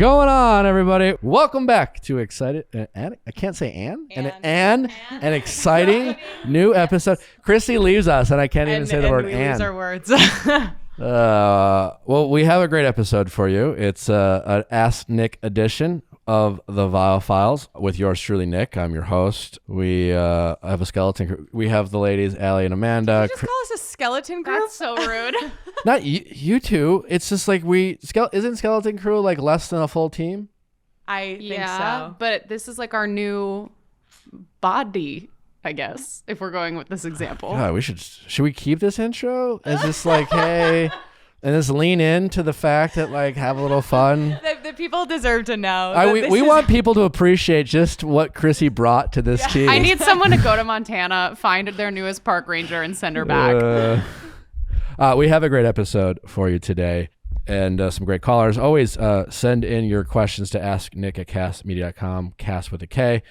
going on, everybody? Welcome back to excited. I can't say an exciting new episode. Chrissy leaves us, and I can't even say the word "and." Lose our words. Well, we have a great episode for you. It's an Ask Nick edition of the Viall Files with yours truly, Nick. I'm your host. We have a skeleton crew. We have the ladies, Allie and Amanda. Did you just call us a skeleton group? That's so rude. Not you two. It's just like isn't skeleton crew like less than a full team? I think so. But this is like our new body, I guess, if we're going with this example. God, should we keep this intro? Is this like, hey, and just lean into the fact that like have a little fun? The people deserve to know. We want people to appreciate just what Chrissy brought to this team. I need someone to go to Montana, find their newest park ranger, and send her back. We have a great episode for you today and some great callers. Always send in your questions to asknick@castmedia.com, cast with a K.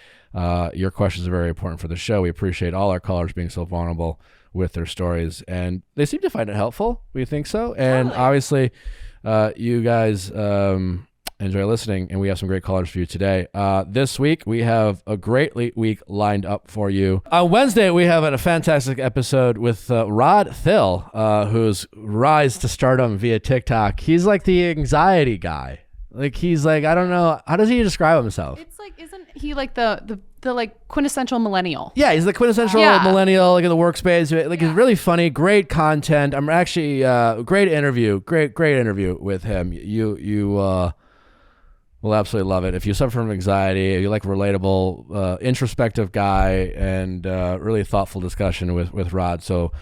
Your questions are very important for the show. We appreciate all our callers being so vulnerable with their stories, and they seem to find it helpful. We think so. And obviously, you guys enjoy listening, and we have some great callers for you today. This week, we have a great week lined up for you. On Wednesday, we have a fantastic episode with Rod Thill, whose rise to stardom via TikTok. He's like the anxiety guy. Like he's like, I don't know, how does he describe himself? It's like, isn't he like the like quintessential millennial? Yeah, he's the quintessential millennial, like in the workspace. Like he's really funny, great content. I'm actually great interview with him. You will absolutely love it. If you suffer from anxiety, if you like relatable, introspective guy, and really thoughtful discussion with Rod. So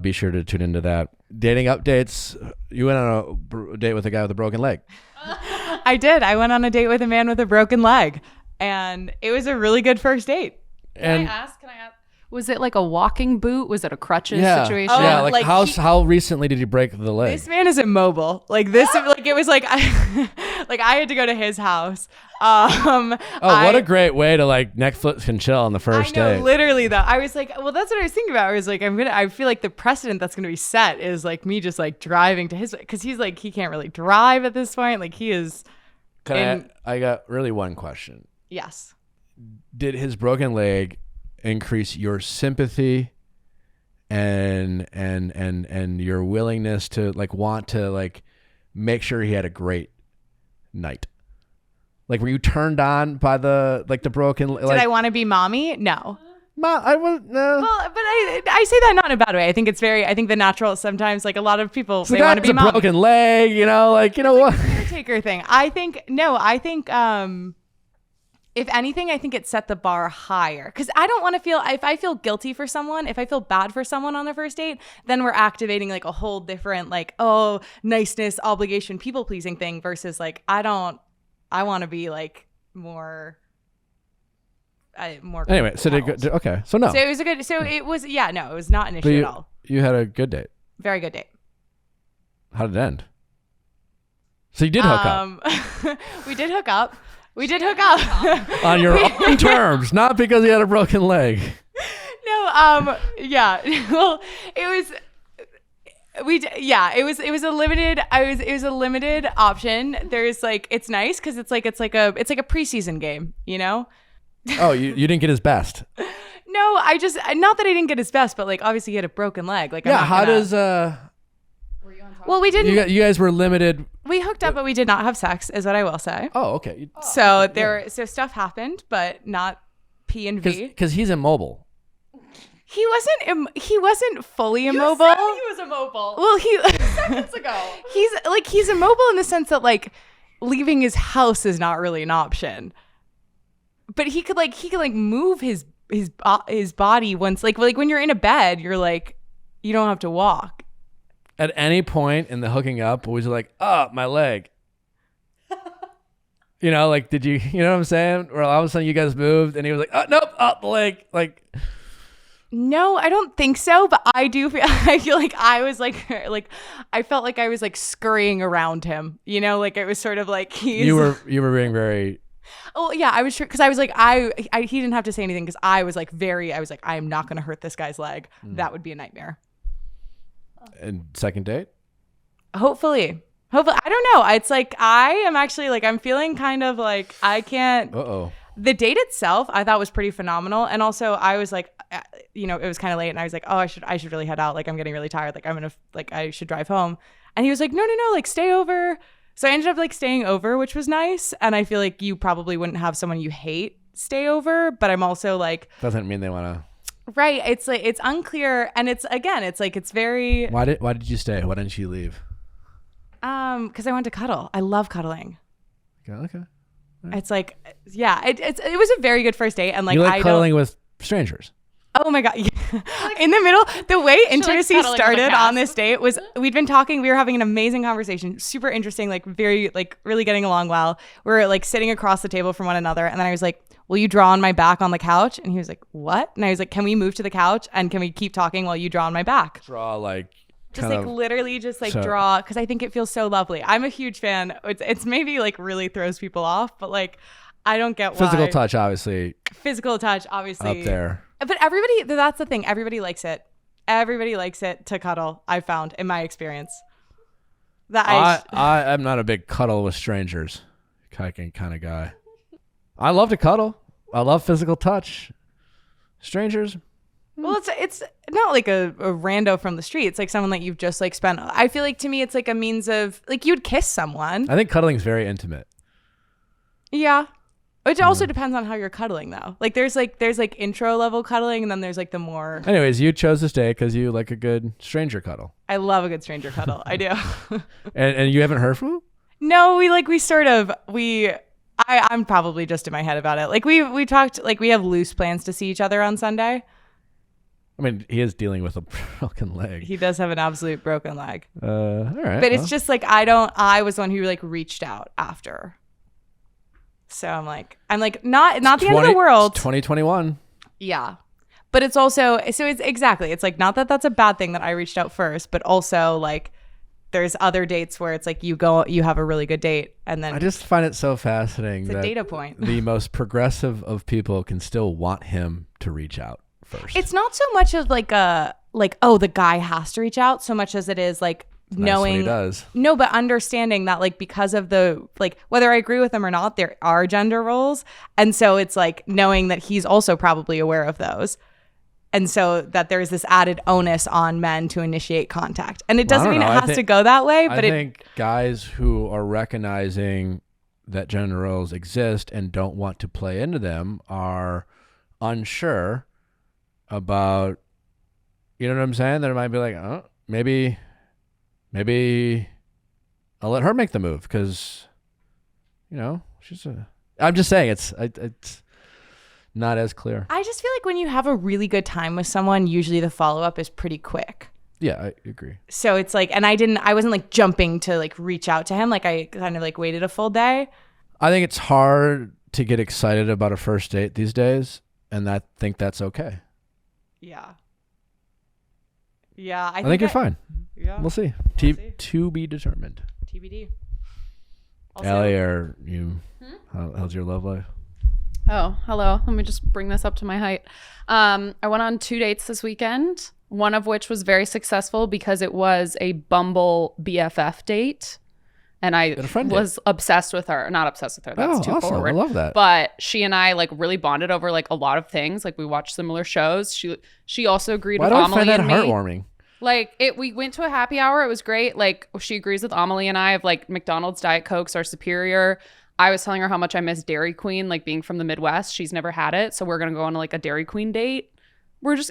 be sure to tune into that. Dating updates. You went on a date with a guy with a broken leg. I did. I went on a date with a man with a broken leg, and it was a really good first date. Can I ask? Was it like a walking boot? Was it a crutches situation? Oh, yeah, like how recently did you break the leg? This man is immobile. Like this, like it was like I had to go to his house. What a great way to like Netflix and chill on the first date. Literally though. I was like, well, that's what I was thinking about. I was like, I feel like the precedent that's gonna be set is like me just like driving to his, because he's like, he can't really drive at this point. Like he is. I got really one question. Yes. Did his broken leg increase your sympathy and your willingness to like want to like make sure he had a great night? Like, were you turned on by the broken? Did I want to be mommy? No. I wouldn't. No. Well, but I say that not in a bad way. I think the natural sometimes, like a lot of people, they want to be mommy. Broken leg, like what? It's a caretaker thing. I think if anything, I think it set the bar higher, because I don't want to feel, if I feel guilty for someone, if I feel bad for someone on their first date, then we're activating like a whole different like, oh, niceness, obligation, people pleasing thing versus like, I want to be like more. Anyway, so okay, so no. So it was a good. So it was it was not an issue at all. You had a good date. Very good date. How did it end? So you did hook up. We did hook up. On your own terms, not because he had a broken leg. No, yeah. Well, it was. It was a limited. It was a limited option. There's like, it's nice because it's like a preseason game, Oh, you didn't get his best. No, not that I didn't get his best, but like obviously he had a broken leg. Like, yeah, does Well, we didn't. You guys were limited. We hooked up, but we did not have sex, is what I will say. Oh, okay. So so stuff happened, but not P and V. Because he's immobile. He wasn't fully immobile. You said he was immobile. Well, seconds ago. He's immobile in the sense that like leaving his house is not really an option. But he could move his body once, like when you're in a bed, you're like, you don't have to walk. At any point in the hooking up, was like, oh, my leg. Like, did you know what I'm saying? Or all of a sudden you guys moved and he was like, oh, nope, the leg. Like, no, I don't think so. But I feel like I was like I felt like I was like scurrying around him, like it was sort of like you were being very. Oh yeah, I was sure, because I was like, he didn't have to say anything, because I was like, I am not going to hurt this guy's leg. That would be a nightmare. And second date? Hopefully. Hopefully, I don't know. It's like I am actually like I'm feeling kind of like I can't. The date itself I thought was pretty phenomenal, and also I was like, it was kind of late, and I was like, oh, I should really head out. Like I'm getting really tired. Like I should drive home. And he was like, no, like stay over. So I ended up like staying over, which was nice. And I feel like you probably wouldn't have someone you hate stay over, but I'm also like doesn't mean they want to. Right. It's like it's unclear, and it's like it's very. Why did you stay? Why didn't you leave? Because I wanted to cuddle. I love cuddling. Okay. Right. It's like, yeah, it was a very good first date, and like you like cuddling with strangers. Oh my God. In the middle, the way intimacy started on this date was we'd been talking, we were having an amazing conversation, super interesting, like very, like really getting along well. We were like sitting across the table from one another. And then I was like, will you draw on my back on the couch? And he was like, what? And I was like, can we move to the couch and can we keep talking while you draw on my back? Draw like. Just like literally just like draw, because I think it feels so lovely. I'm a huge fan. It's maybe like really throws people off, but like I don't get why. Physical touch, obviously. Up there. But everybody, that's the thing. Everybody likes it. Everybody likes it to cuddle, I found in my experience. I am not a big cuddle with strangers kind of guy. I love to cuddle. I love physical touch. Strangers. Well, it's not like a rando from the street. It's like someone that you've just like spent. I feel like to me, it's like a means of like you'd kiss someone. I think cuddling is very intimate. Yeah. Which also depends on how you're cuddling, though. Like there's like intro level cuddling, and then there's like the more. Anyways, you chose this day because you like a good stranger cuddle. I love a good stranger cuddle. I do. and you haven't heard from him? No, I'm probably just in my head about it. Like we talked, like we have loose plans to see each other on Sunday. I mean, he is dealing with a broken leg. He does have an absolute broken leg. All right. But it's just like I was the one who like reached out after. So I'm like not the end of the world. 2021. Yeah. But it's also it's exactly. It's like not that that's a bad thing that I reached out first, but also like there's other dates where it's like you have a really good date, and then I just find it so fascinating it's that a data point. The most progressive of people can still want him to reach out first. It's not so much of like the guy has to reach out so much as it is like knowing he does. No, but understanding that like because of the like whether I agree with him or not, there are gender roles, and so it's like knowing that he's also probably aware of those. And so that there's this added onus on men to initiate contact. And it doesn't mean it has to go that way. But I think guys who are recognizing that gender roles exist and don't want to play into them are unsure about, you know what I'm saying? They might be like, oh, maybe I'll let her make the move because, I'm just saying it's not as clear. I just feel like when you have a really good time with someone, usually the follow-up is pretty quick. Yeah, I agree. So it's like, and I wasn't like jumping to like reach out to him. Like I kind of like waited a full day. I think it's hard to get excited about a first date these days, and I think that's okay. Yeah. Yeah. I think you're fine. Yeah. We'll see. To be determined. TBD. Allie, are you, how's your love life? Oh, hello. Let me just bring this up to my height. I went on 2 dates this weekend, one of which was very successful because it was a Bumble BFF date. And I was obsessed with her. Not obsessed with her. That's too awesome. forward. I love that. But she and I like really bonded over like a lot of things. Like we watched similar shows. She also agreed with Amelie and me. Why do I find that heartwarming? Like we went to a happy hour. It was great. Like she agrees with Amelie and I of like McDonald's Diet Cokes are superior. I was telling her how much I miss Dairy Queen, like being from the Midwest. She's never had it. So we're going to go on like a Dairy Queen date.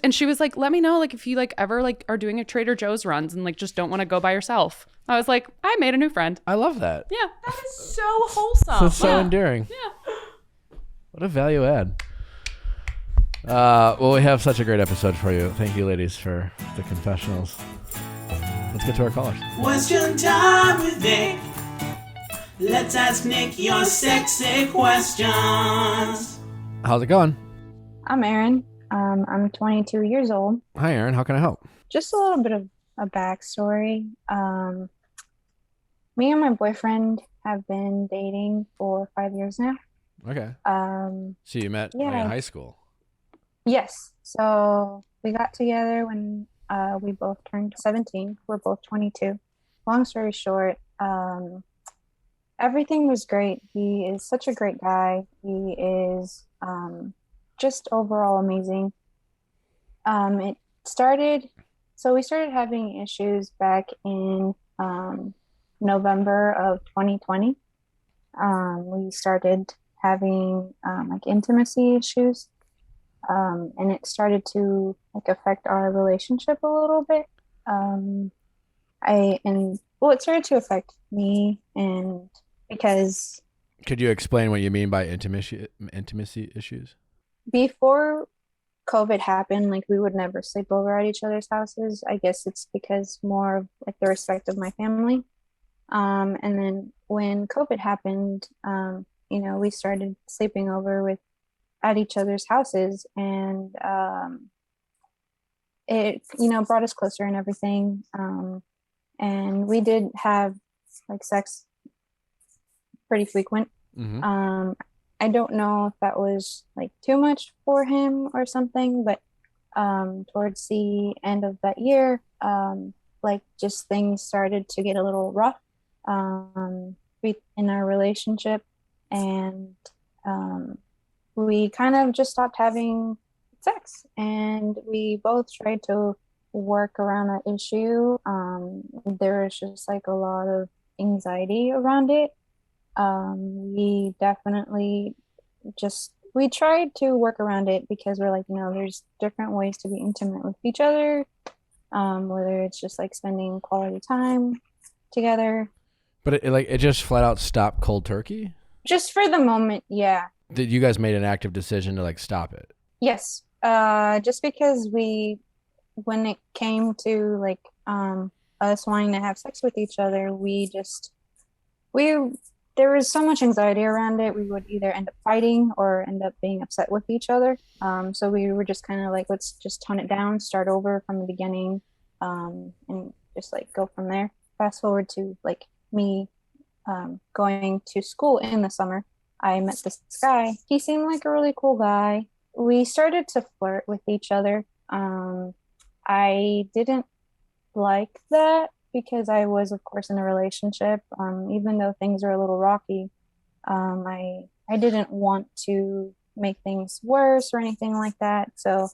And she was like, let me know like if you like ever like are doing a Trader Joe's runs and like just don't want to go by yourself. I was like, I made a new friend. I love that. Yeah. That is so wholesome. That's so endearing. Yeah. What a value add. Well, we have such a great episode for you. Thank you, ladies, for the confessionals. Let's get to our callers. Question time with Nick. Let's ask Nick your sexy questions. How's it going? I'm Erin. I'm 22 years old. Hi, Erin. How can I help? Just a little bit of a backstory. Me and my boyfriend have been dating for 5 years now. Okay. So you met in high school? Yes. So we got together when we both turned 17. We're both 22. Long story short, Everything was great. He is such a great guy. He is just overall amazing. It started, so we started having issues back in November of 2020. We started having like intimacy issues, and it started to like affect our relationship a little bit. It started to affect me, and because Could you explain what you mean by intimacy issues? before COVID happened, like we would never sleep over at each other's houses. I guess it's because more of like the respect of my family. And then when COVID happened, we started sleeping over at each other's houses, and it, brought us closer and everything. And we did have like sex pretty frequent. Mm-hmm. I don't know if that was like too much for him or something, but towards the end of that year, like just things started to get a little rough in our relationship, and we kind of just stopped having sex, and we both tried to work around that issue. There was just like a lot of anxiety around it. We definitely we tried to work around it because we're like, there's different ways to be intimate with each other, whether it's just like spending quality time together. But it just flat out stopped cold turkey? Just for the moment, yeah. Did you guys made an active decision to like stop it? Yes. Just because when it came to like us wanting to have sex with each other, there was so much anxiety around it. We would either end up fighting or end up being upset with each other. So we were just kind of like, let's just tone it down, start over from the beginning, and just like go from there. Fast forward to like me going to school in the summer. I met this guy. He seemed like a really cool guy. We started to flirt with each other. I didn't like that because I was, of course, in a relationship. Even though things were a little rocky, I didn't want to make things worse or anything like that. So,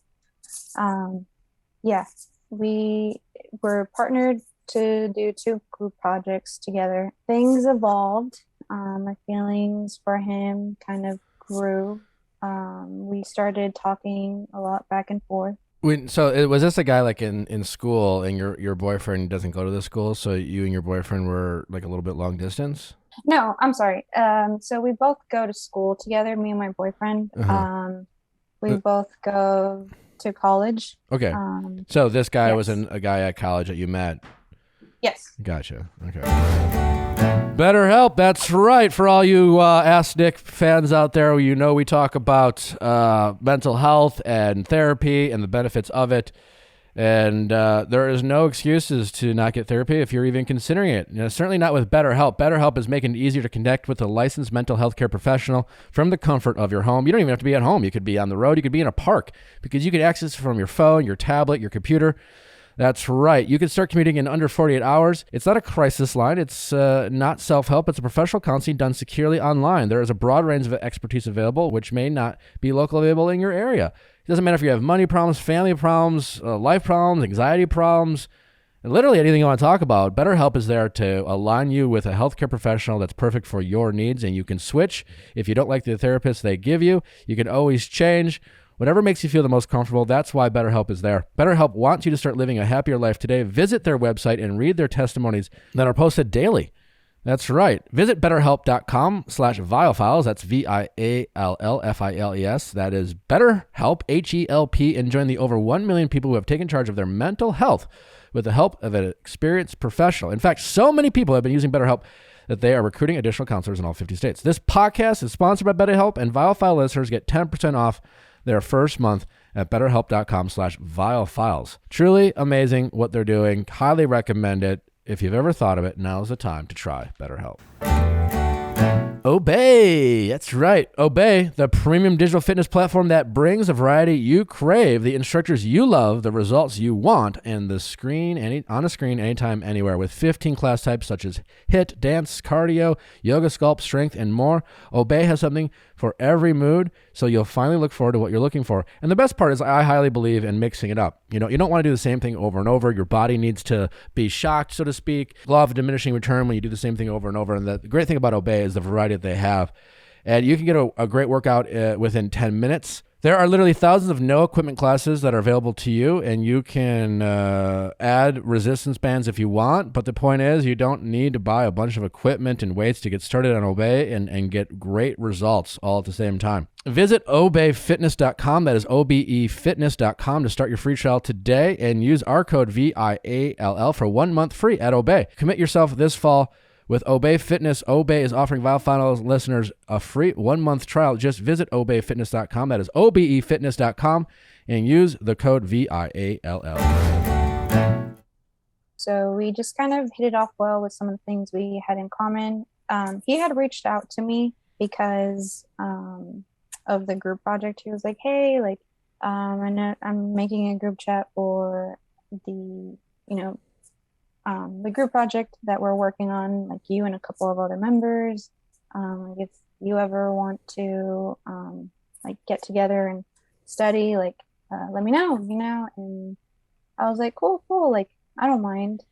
yeah, we were partnered to do 2 group projects together. Things evolved. My feelings for him kind of grew. We started talking a lot back and forth. Was this a guy like in school, and your boyfriend doesn't go to the school, so you and your boyfriend were like a little bit long distance? No, I'm sorry. So we both go to school together, me and my boyfriend. Uh-huh. We both go to college. Okay. So this guy was yes. a guy at college that you met? Yes. Gotcha. Okay. BetterHelp, that's right. For all you Ask Nick fans out there, we talk about mental health and therapy and the benefits of it. And there is no excuses to not get therapy if you're even considering it. Certainly not with BetterHelp. BetterHelp is making it easier to connect with a licensed mental health care professional from the comfort of your home. You don't even have to be at home. You could be on the road. You could be in a park, because you can access it from your phone, your tablet, your computer. That's right. You can start commuting in under 48 hours. It's not a crisis line. It's not self-help. It's a professional counseling done securely online. There is a broad range of expertise available, which may not be locally available in your area. It doesn't matter if you have money problems, family problems, life problems, anxiety problems, and literally anything you want to talk about. BetterHelp is there to align you with a healthcare professional that's perfect for your needs, and you can switch. If you don't like the therapist they give you, you can always change. Whatever makes you feel the most comfortable, that's why BetterHelp is there. BetterHelp wants you to start living a happier life today. Visit their website and read their testimonies that are posted daily. That's right. Visit BetterHelp.com/ViallFiles. That's VIALLFILES. That is BetterHelp, HELP, and join the over 1 million people who have taken charge of their mental health with the help of an experienced professional. In fact, so many people have been using BetterHelp that they are recruiting additional counselors in all 50 states. This podcast is sponsored by BetterHelp, and Viall listeners get 10% off their first month at BetterHelp.com/ViallFiles. Truly amazing what they're doing. Highly recommend it. If you've ever thought of it, now's the time to try BetterHelp. Obey. That's right. Obey, the premium digital fitness platform that brings the variety you crave, the instructors you love, the results you want, and the screen on a screen anytime, anywhere, with 15 class types such as HIIT, dance, cardio, yoga, sculpt, strength, and more. Obey has something for every mood, so you'll finally look forward to what you're looking for. And the best part is I highly believe in mixing it up. You don't want to do the same thing over and over. Your body needs to be shocked, so to speak. Law of diminishing return when you do the same thing over and over. And the great thing about Obey is the variety that they have. And you can get a great workout within 10 minutes. There are literally thousands of no equipment classes that are available to you, and you can add resistance bands if you want. But the point is, you don't need to buy a bunch of equipment and weights to get started on Obey and get great results all at the same time. Visit obeyfitness.com. That is obefitness.com to start your free trial today and use our code VIALL for 1 month free at Obey. Commit yourself this fall with Obey Fitness. Obey is offering Viall Finals listeners a free 1 month trial. Just visit obeyfitness.com. That is obefitness.com and use the code VIALL. So we just kind of hit it off well with some of the things we had in common. He had reached out to me because of the group project. He was like, hey, like, I know I'm making a group chat for the group project that we're working on, like you and a couple of other members. If you ever want to like get together and study, like let me know, and I was like, cool, like I don't mind.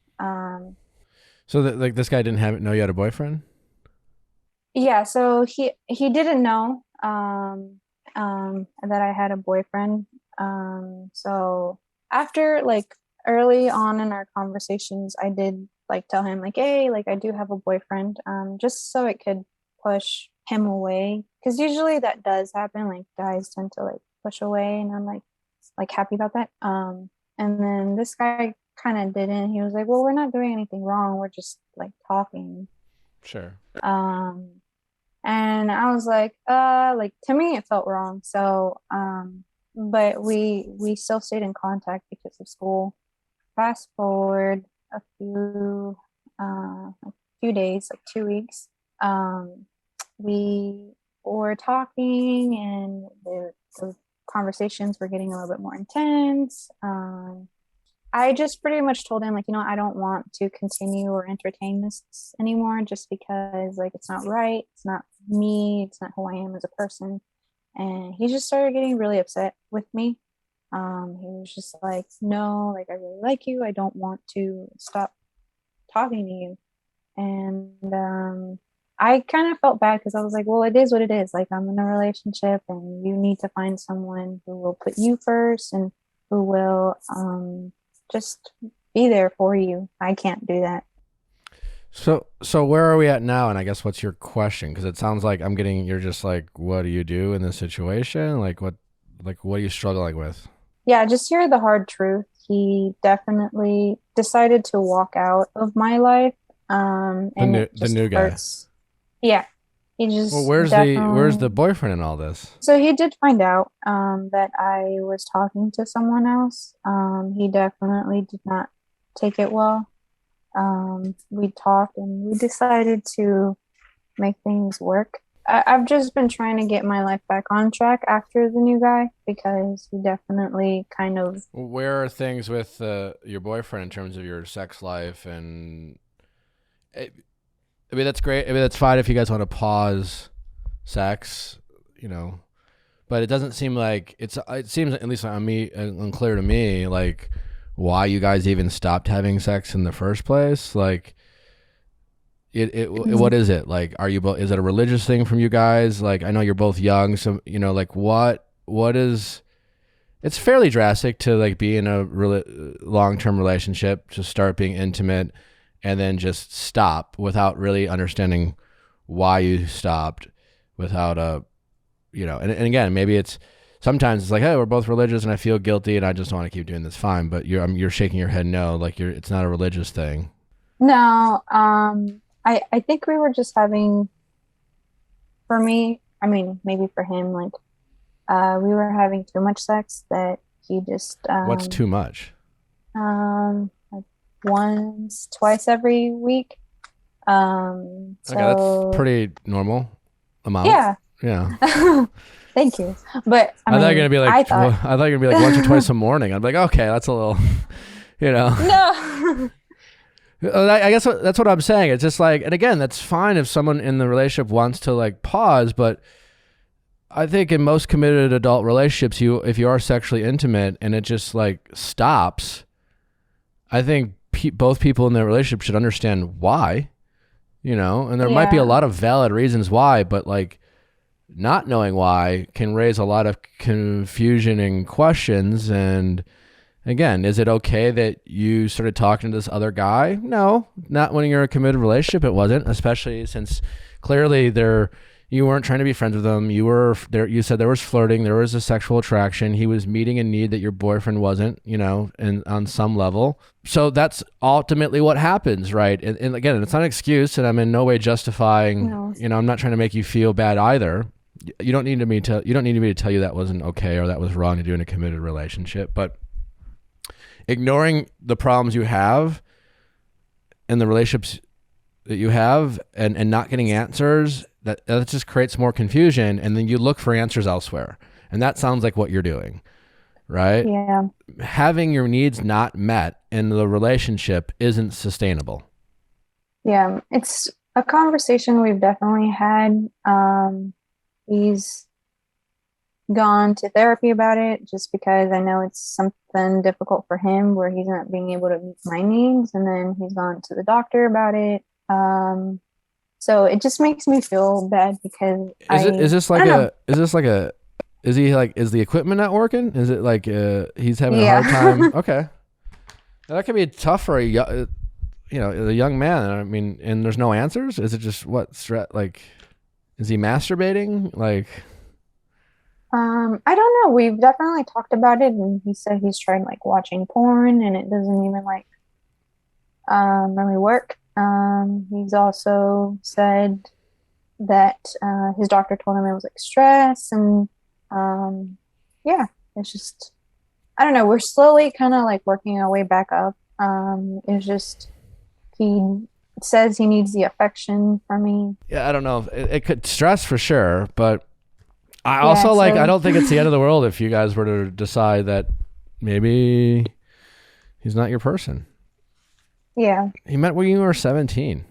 So like this guy didn't know you had a boyfriend? Yeah, so he didn't know that I had a boyfriend. So after like early on in our conversations, I did like tell him like, hey, like I do have a boyfriend, just so it could push him away, because usually that does happen. Like guys tend to like push away, and I'm like happy about that. And then this guy kind of didn't. He was like, well, we're not doing anything wrong, we're just like talking. Sure. And I was like to me it felt wrong. So but we still stayed in contact because of school. Fast forward a few days, like 2 weeks, we were talking, and the conversations were getting a little bit more intense. I just pretty much told him like, I don't want to continue or entertain this anymore, just because like it's not right, it's not me, it's not who I am as a person. And he just started getting really upset with me. He was just like, no, like I really like you, I don't want to stop talking to you. And I kind of felt bad, because I was like, well, it is what it is. Like, I'm in a relationship, and you need to find someone who will put you first and who will just be there for you. I can't do that. So where are we at now? And I guess what's your question? Because it sounds like you're just like, what do you do in this situation? Like what are you struggling with? Yeah, just hear the hard truth. He definitely decided to walk out of my life. And the new guy. Hurts. Yeah. He just Well, where's the boyfriend in all this? So he did find out that I was talking to someone else. He definitely did not take it well. We talked, and we decided to make things work. I've just been trying to get my life back on track after the new guy, because he definitely kind of... Where are things with your boyfriend in terms of your sex life? And I mean, that's great. I mean, that's fine if you guys want to pause sex, but it doesn't seem like it seems, at least on me, unclear to me, like why you guys even stopped having sex in the first place. Like what is it? Like, are you both, is it a religious thing from you guys? Like, I know you're both young, so like what is, it's fairly drastic to like be in a long-term relationship, to start being intimate and then just stop without really understanding why you stopped, without and again, maybe it's, sometimes it's like, hey, we're both religious and I feel guilty and I just want to keep doing this. Fine. But you're shaking your head no, like it's not a religious thing. No, I think we were just having, for me, I mean, maybe for him, like, we were having too much sex that he just... What's too much? Like once, twice every week. Okay, that's pretty normal. amount. Yeah. Thank you. But I thought you were mean, gonna be like, I thought, I thought you were gonna be like once or twice a morning. I'd be like, okay, that's a little, no. I guess that's what I'm saying. It's just like, and again, that's fine if someone in the relationship wants to like pause, but I think in most committed adult relationships, if you are sexually intimate and it just like stops, I think both people in the relationship should understand why, and there might be a lot of valid reasons why, but like not knowing why can raise a lot of confusion and questions. And again, is it okay that you started talking to this other guy? No, not when you're in a committed relationship. It wasn't, especially since clearly you weren't trying to be friends with him. You were there. You said there was flirting. There was a sexual attraction. He was meeting a need that your boyfriend wasn't, and on some level. So that's ultimately what happens, right? And again, it's not an excuse, and I'm in no way justifying. No. I'm not trying to make you feel bad either. You don't need me to tell you that wasn't okay or that was wrong to do in a committed relationship. But ignoring the problems you have in the relationships that you have and not getting answers, that just creates more confusion, and then you look for answers elsewhere. And that sounds like what you're doing, right? Yeah. Having your needs not met in the relationship isn't sustainable. Yeah. It's a conversation we've definitely had. He's gone to therapy about it just because I know it's something difficult for him where he's not being able to meet my needs. And then he's gone to the doctor about it. So it just makes me feel bad because is the equipment not working? Is it like he's having a hard time? Okay. Now, that can be tough for a young man. I mean, and there's no answers. Is it just is he masturbating? Like, I don't know. We've definitely talked about it, and he said he's tried like watching porn, and it doesn't even really work. He's also said that his doctor told him it was like stress, and it's just, I don't know. We're slowly kind of like working our way back up. It's just he says he needs the affection from me. Yeah, I don't know. It could stress for sure, but I also I don't think it's the end of the world if you guys were to decide that maybe he's not your person. Yeah. He met when you were 17.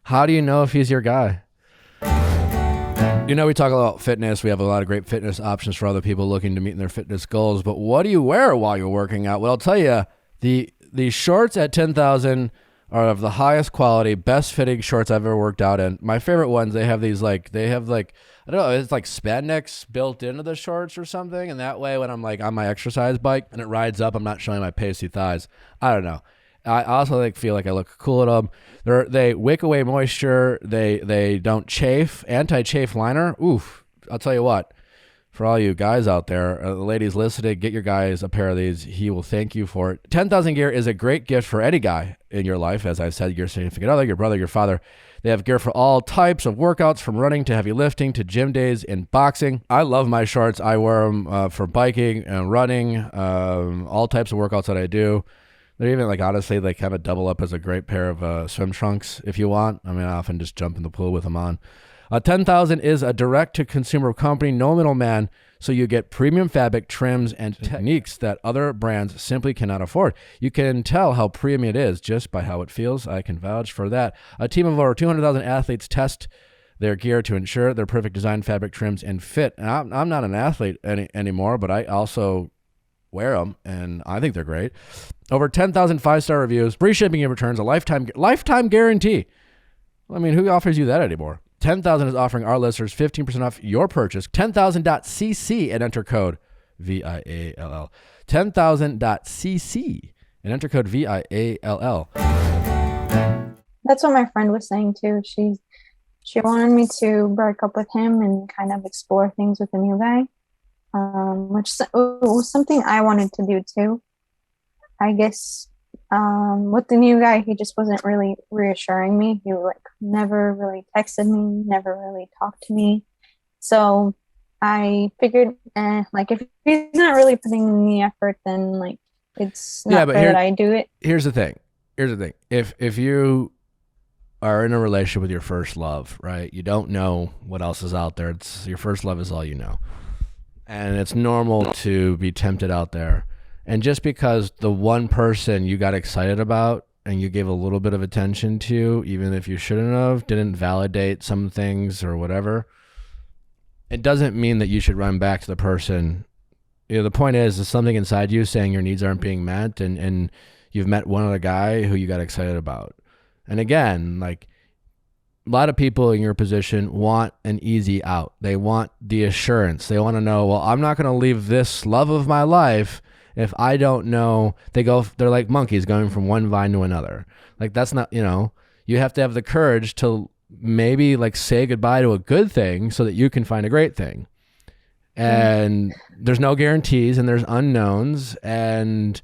How do you know if he's your guy? We talk about fitness. We have a lot of great fitness options for other people looking to meet their fitness goals. But what do you wear while you're working out? Well, I'll tell you, the shorts at 10,000 are of the highest quality, best fitting shorts I've ever worked out in. My favorite ones, they have I don't know, it's like spandex built into the shorts or something. And that way when I'm like on my exercise bike and it rides up, I'm not showing my pasty thighs. I don't know. I also feel like I look cool at them. They wick away moisture. They don't chafe. Anti-chafe liner. Oof. I'll tell you what. For all you guys out there, the ladies listening, get your guys a pair of these. He will thank you for it. 10,000 Gear is a great gift for any guy in your life. As I said, your significant other, your brother, your father. They have gear for all types of workouts, from running to heavy lifting to gym days and boxing. I love my shorts. I wear them for biking and running, all types of workouts that I do. They're even honestly, they kind of double up as a great pair of swim trunks if you want. I mean, I often just jump in the pool with them on. 10,000 is a direct-to-consumer company, no middleman, so you get premium fabric, trims, and techniques that other brands simply cannot afford. You can tell how premium it is just by how it feels. I can vouch for that. A team of over 200,000 athletes test their gear to ensure their perfect design, fabric, trims, and fit. And I'm not an athlete anymore, but I also wear them, and I think they're great. Over 10,000 five-star reviews, free shipping and returns, a lifetime guarantee. I mean, who offers you that anymore? 10,000 is offering our listeners 15% off your purchase. 10,000.cc and enter code VIALL. 10,000.cc and enter code VIALL. That's what my friend was saying too. She wanted me to break up with him and kind of explore things with the new guy, which was something I wanted to do too. I guess with the new guy, he just wasn't really reassuring me. He never really texted me, never really talked to me. So I figured, if he's not really putting in the effort, then it's not fair that I do it. Here's the thing. If you are in a relationship with your first love, right? You don't know what else is out there. It's your first love is all you know. And it's normal to be tempted out there. And just because the one person you got excited about and you gave a little bit of attention to, even if you shouldn't have, didn't validate some things or whatever, it doesn't mean that you should run back to the person. The point is something inside you saying your needs aren't being met, and you've met one other guy who you got excited about. And again, like, a lot of people in your position want an easy out. They want the assurance. They want to know, well, I'm not going to leave this love of my life if I don't know. They're like monkeys going from one vine to another. Like, that's not, you have to have the courage to maybe like say goodbye to a good thing so that you can find a great thing. And there's no guarantees and there's unknowns, and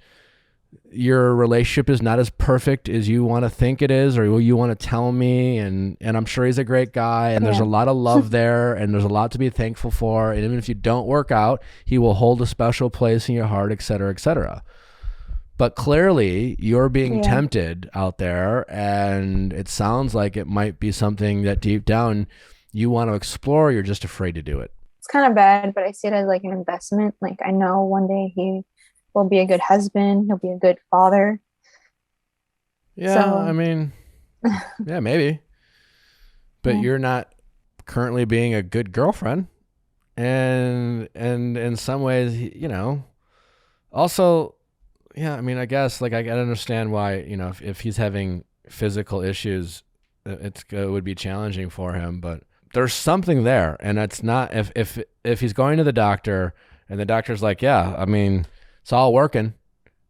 your relationship is not as perfect as you want to think it is or you want to tell me. And I'm sure he's a great guy, and there's a lot of love there, and there's a lot to be thankful for. And even if you don't work out, he will hold a special place in your heart, et cetera, et cetera. But clearly you're being tempted out there, and it sounds like it might be something that deep down you want to explore. You're just afraid to do it. It's kind of bad, but I see it as like an investment. Like, I know one day he will be a good husband. He'll be a good father. Yeah, So, I mean, yeah, maybe. But you're not currently being a good girlfriend. And in some ways, also, yeah, I mean, I guess, like, I can understand why, if he's having physical issues, it would be challenging for him. But there's something there. And it's not, if he's going to the doctor and the doctor's like, yeah, I mean, it's all working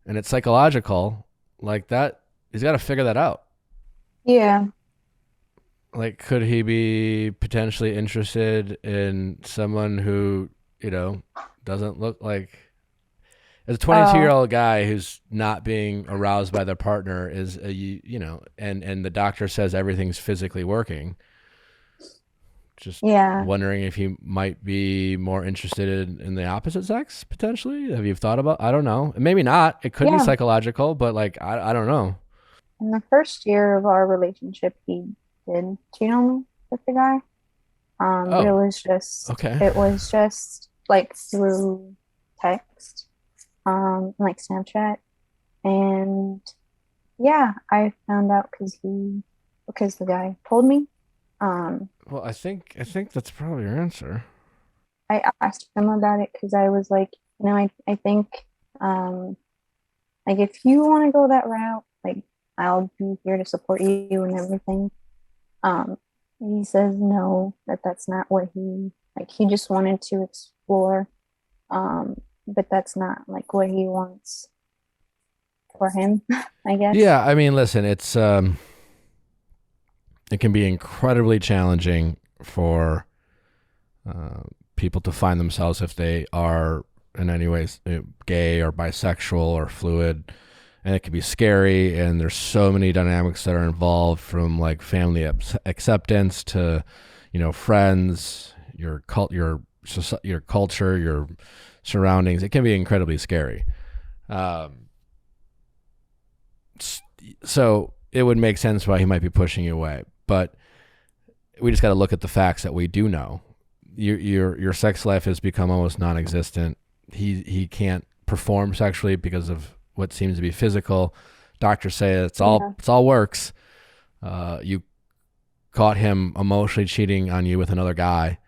and it's psychological, like that, he's got to figure that out. Yeah. Like, could he be potentially interested in someone who, doesn't look like, as a 22-year-old guy who's not being aroused by their partner is, and the doctor says everything's physically working. Just wondering if he might be more interested in the opposite sex, potentially. Have you thought about, I don't know. Maybe not. It could be psychological, but like, I don't know. In the first year of our relationship, he did cheat on me with the guy. But it was just like through text, like Snapchat. And I found out because the guy told me. Well, I think that's probably your answer. I asked him about it because I was like, I think, like, if you want to go that route, like, I'll be here to support you and everything. He says no, that's not what he just wanted to explore. But that's not like what he wants for him, I guess. Yeah. I mean, listen, it's, it can be incredibly challenging for people to find themselves if they are in any way gay or bisexual or fluid, and it can be scary. And there's so many dynamics that are involved, from like family acceptance to, friends, your culture, your surroundings. It can be incredibly scary. So it would make sense why he might be pushing you away. But we just got to look at the facts that we do know. Your sex life has become almost non-existent. He can't perform sexually because of what seems to be physical. Doctors say it's all works. You caught him emotionally cheating on you with another guy,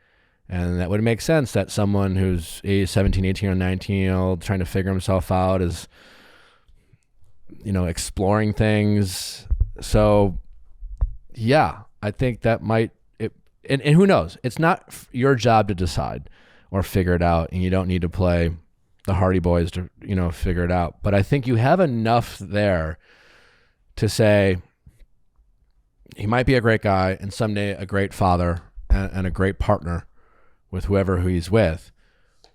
and that would make sense that someone who's 17, 18, or 19-year-old trying to figure himself out is, exploring things. So yeah, I think that might, and who knows? It's not your job to decide or figure it out, and you don't need to play the Hardy Boys to, figure it out. But I think you have enough there to say he might be a great guy and someday a great father and a great partner with whoever he's with.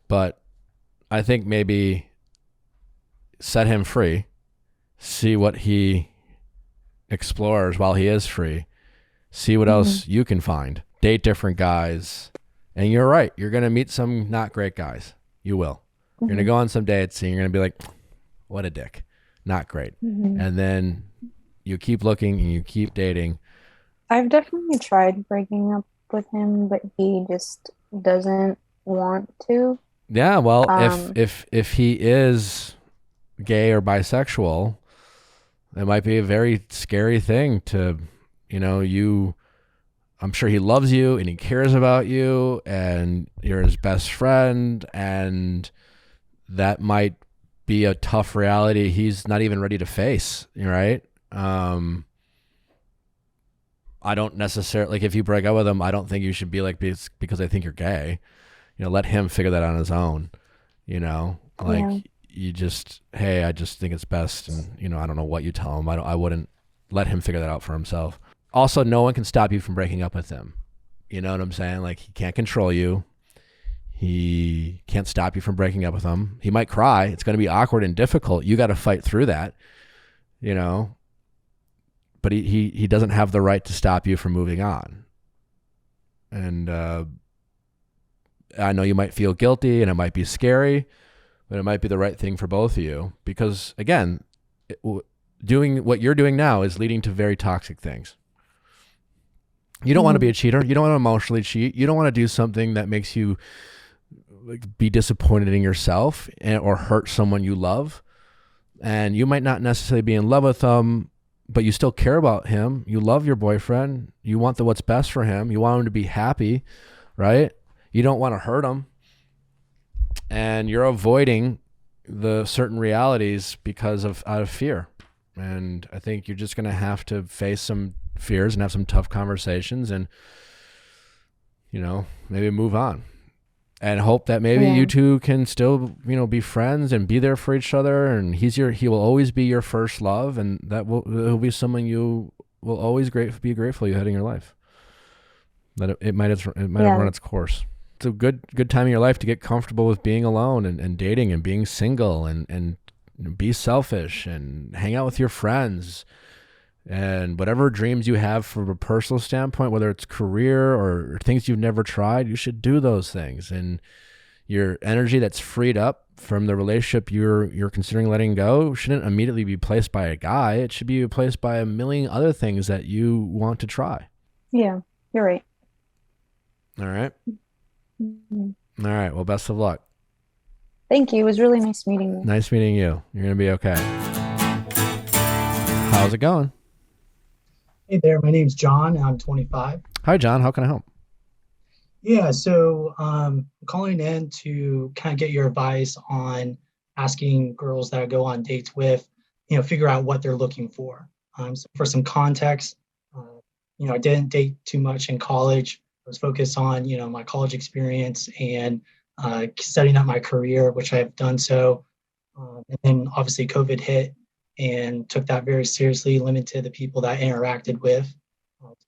But I think maybe set him free, see what he explores while he is free, see what else you can find, date different guys. And you're right, you're going to meet some not great guys. You will. You're going to go on some dates and you're going to be like, what a dick, not great. And then you keep looking and you keep dating I've definitely tried breaking up with him, but he just doesn't want to. Yeah, well, Um, if he is gay or bisexual, it might be a very scary thing to, you. I'm sure he loves you and he cares about you and you're his best friend, and that might be a tough reality he's not even ready to face, right? I don't necessarily, like, if you break up with him, I don't think you should be like, because I think you're gay. Let him figure that out on his own. Like, yeah, you just, hey, I just think it's best, and I don't know what you tell him. I wouldn't let him figure that out for himself. Also, no one can stop you from breaking up with him. You know what I'm saying? Like, he can't control you. He can't stop you from breaking up with him. He might cry. It's going to be awkward and difficult. You got to fight through that, but he doesn't have the right to stop you from moving on. And I know you might feel guilty and it might be scary, but it might be the right thing for both of you, because again, doing what you're doing now is leading to very toxic things. You don't want to be a cheater. You don't want to emotionally cheat. You don't want to do something that makes you be disappointed in yourself or hurt someone you love. And you might not necessarily be in love with them, but you still care about him. You love your boyfriend. You want what's best for him. You want him to be happy, right? You don't want to hurt him. And you're avoiding the certain realities out of fear. And I think you're just going to have to face some fears and have some tough conversations and, maybe move on and hope that maybe you two can still, be friends and be there for each other. And he will always be your first love. And he'll be someone you will always be grateful you had in your life. That it might have run its course. It's a good time in your life to get comfortable with being alone and dating and being single and be selfish and hang out with your friends. And whatever dreams you have from a personal standpoint, whether it's career or things you've never tried, you should do those things. And your energy that's freed up from the relationship you're considering letting go shouldn't immediately be placed by a guy. It should be replaced by a million other things that you want to try. yeah, you're right. All right. Mm-hmm. All right. Well, best of luck. Thank you. It was really nice meeting you. Nice meeting you. You're going to be okay. How's it going? Hey there, my name's John and I'm 25. Hi, John. How can I help? Yeah, so I'm calling in to kind of get your advice on asking girls that I go on dates with, figure out what they're looking for. So for some context, I didn't date too much in college. I was focused on, my college experience and setting up my career, which I have done so. And then obviously COVID hit and took that very seriously, limited the people that I interacted with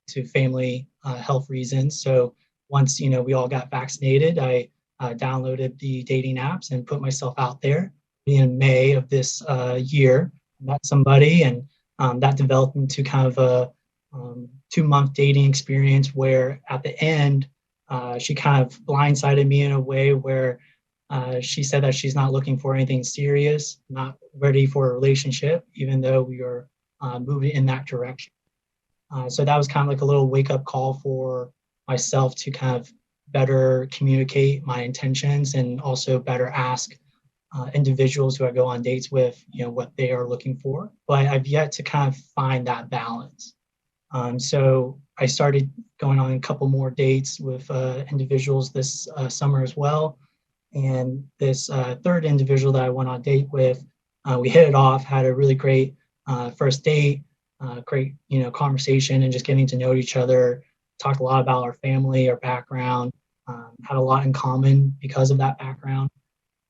to family health reasons. So once, we all got vaccinated, I downloaded the dating apps and put myself out there. In May of this year, met somebody, and that developed into kind of a 2-month dating experience where at the end, she kind of blindsided me in a way where she said that she's not looking for anything serious, not ready for a relationship, even though we are moving in that direction. So that was kind of like a little wake-up call for myself to kind of better communicate my intentions and also better ask individuals who I go on dates with, what they are looking for. But I've yet to kind of find that balance. So I started going on a couple more dates with individuals this summer as well. And this third individual that I went on a date with, we hit it off, had a really great first date, great, conversation and just getting to know each other, talked a lot about our family, our background, had a lot in common because of that background.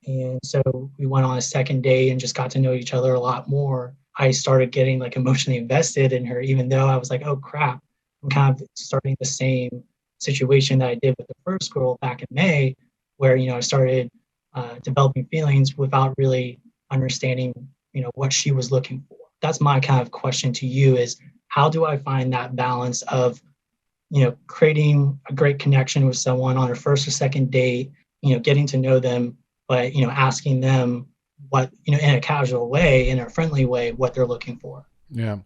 And so we went on a second date and just got to know each other a lot more. I started getting like emotionally invested in her, even though I was like, oh crap, I'm kind of starting the same situation that I did with the first girl back in May, where, I started developing feelings without really understanding, what she was looking for. That's my kind of question to you is, how do I find that balance of, creating a great connection with someone on a first or second date, getting to know them, but, asking them what, in a casual way, in a friendly way, what they're looking for. Yeah.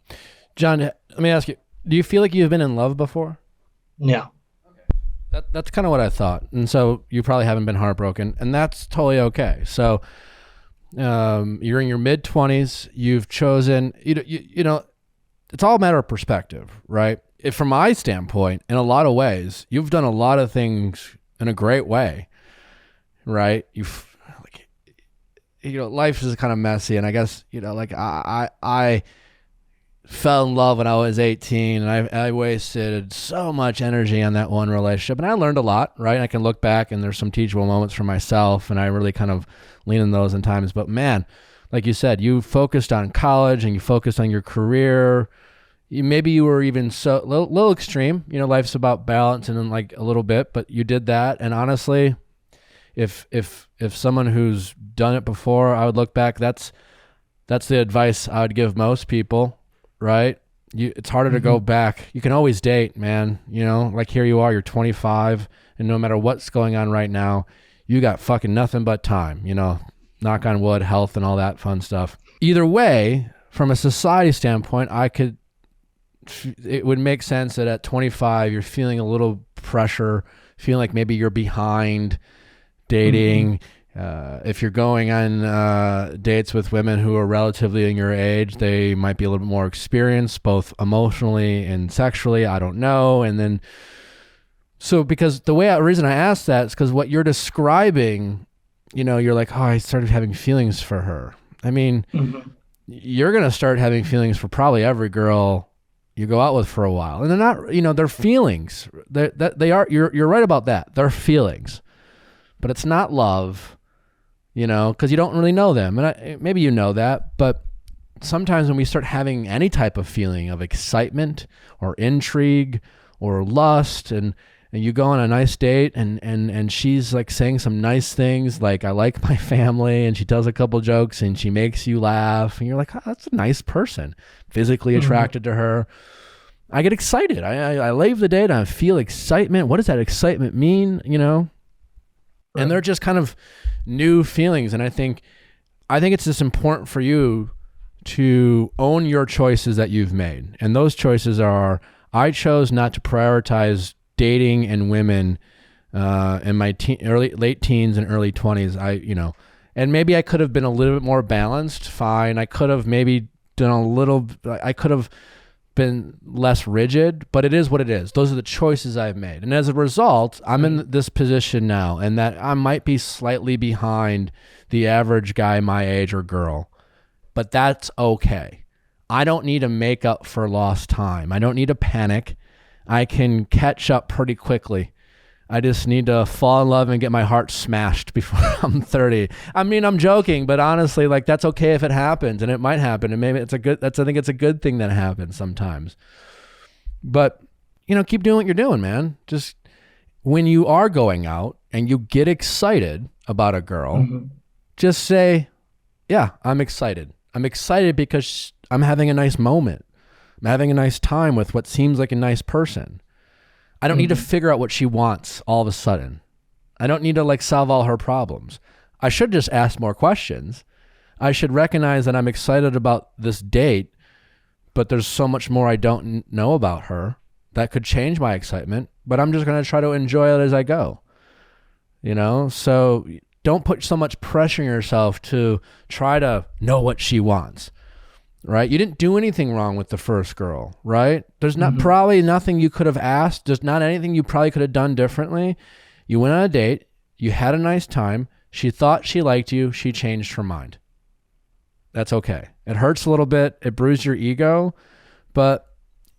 John, let me ask you, Do you feel like you've been in love before? No. That's kind of what I thought. And so you probably haven't been heartbroken, and that's totally okay. So you're in your mid-20s. You've chosen, you know, it's all a matter of perspective, right? If, from my standpoint, in a lot of ways, you've done a lot of things in a great way, right? Life is kind of messy, and I guess, like I fell in love when I was 18, and I wasted so much energy on that one relationship, and I learned a lot, right? And I can look back, and there's some teachable moments for myself, and I really kind of lean in those in times. But man, like you said, you focused on college and you focused on your career. Maybe you were even so little extreme. Life's about balance and then like a little bit, but you did that. And honestly, if someone who's done it before, I would look back. That's the advice I would give most people, right? It's harder to go back. You can always date, man. Like here you are, you're 25, and no matter what's going on right now, you got fucking nothing but time. Knock on wood, health, and all that fun stuff. Either way, from a society standpoint, it would make sense that at 25, you're feeling a little pressure, feeling like maybe you're behind dating. If you're going on dates with women who are relatively in your age, they might be a little bit more experienced, both emotionally and sexually. I don't know. And then, so because the reason I asked that is because what you're describing, you're like, oh, I started having feelings for her. I mean, you're going to start having feelings for probably every girl you go out with for a while. And they're not, they're feelings. You're right about that. They're feelings. But it's not love, because you don't really know them. And maybe you know that, but sometimes when we start having any type of feeling of excitement or intrigue or lust, and you go on a nice date and she's like saying some nice things like, I like my family, and she tells a couple jokes and she makes you laugh, and you're like, oh, that's a nice person, physically attracted to her. I get excited. I leave the date, I feel excitement. What does that excitement mean? And they're just kind of new feelings. And I think it's just important for you to own your choices that you've made. And those choices are, I chose not to prioritize dating and women in my late teens and early 20s. And maybe I could have been a little bit more balanced. Fine. I could have maybe I could have been less rigid, but it is what it is. Those are the choices I've made. And as a result, I'm in this position now, and that I might be slightly behind the average guy my age or girl, but that's okay. I don't need to make up for lost time. I don't need to panic. I can catch up pretty quickly. I just need to fall in love and get my heart smashed before I'm 30. I mean, I'm joking, but honestly, like, that's okay if it happens, and it might happen. And maybe I think it's a good thing that happens sometimes. But, keep doing what you're doing, man. Just when you are going out and you get excited about a girl, just say, yeah, I'm excited. I'm excited because I'm having a nice moment. I'm having a nice time with what seems like a nice person. I don't need to figure out what she wants all of a sudden. I don't need to solve all her problems. I should just ask more questions. I should recognize that I'm excited about this date, but there's so much more I don't know about her that could change my excitement, but I'm just going to try to enjoy it as I go. So don't put so much pressure on yourself to try to know what she wants. Right? You didn't do anything wrong with the first girl, right? There's not probably nothing you could have asked. There's not anything you probably could have done differently. You went on a date. You had a nice time. She thought she liked you. She changed her mind. That's okay. It hurts a little bit. It bruised your ego.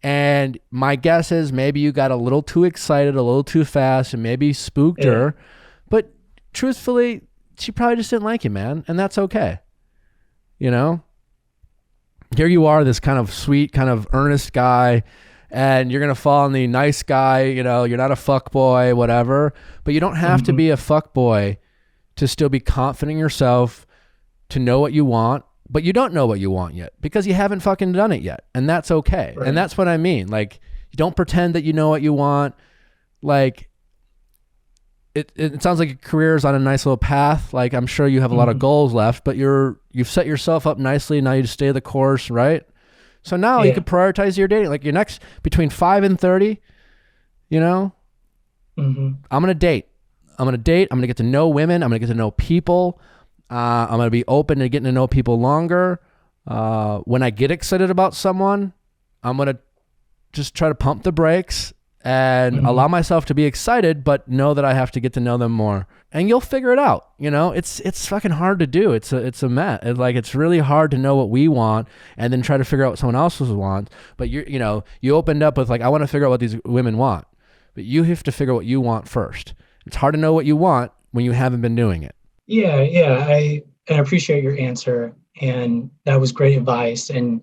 And my guess is maybe you got a little too excited, a little too fast, and maybe spooked her. But truthfully, she probably just didn't like you, man. And that's okay. Here you are, this kind of sweet, kind of earnest guy, and you're going to fall on the nice guy, you're not a fuck boy, whatever, but you don't have to be a fuck boy to still be confident in yourself, to know what you want, but you don't know what you want yet because you haven't fucking done it yet. And that's okay. Right. And that's what I mean. Like, you don't pretend that you know what you want. Like, it sounds like your career is on a nice little path. Like, I'm sure you have a lot of goals left, but you've set yourself up nicely. Now you just stay the course, right? So now you could prioritize your dating, like your next between 5 and 30, you know, I'm going to date. I'm going to get to know women. I'm going to get to know people. I'm going to be open to getting to know people longer. When I get excited about someone, I'm going to just try to pump the brakes and allow myself to be excited, but know that I have to get to know them more. And you'll figure it out. You know, it's fucking hard to do. It's a mess. It's really hard to know what we want and then try to figure out what someone else wants. But you opened up with like, I want to figure out what these women want, but you have to figure out what you want first. It's hard to know what you want when you haven't been doing it. Yeah. I appreciate your answer, and that was great advice. And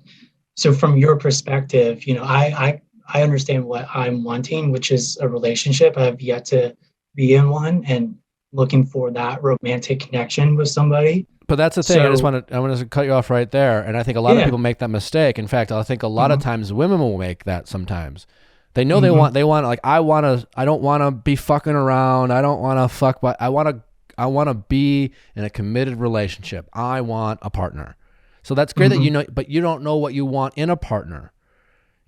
so from your perspective, I understand what I'm wanting, which is a relationship. I've yet to be in one and looking for that romantic connection with somebody. But that's the thing. I want to cut you off right there. And I think a lot of people make that mistake. In fact, I think a lot of times women will make that sometimes. They know they want like, I don't want to be fucking around. I don't want to fuck, but I want to be in a committed relationship. I want a partner. So that's great that but you don't know what you want in a partner.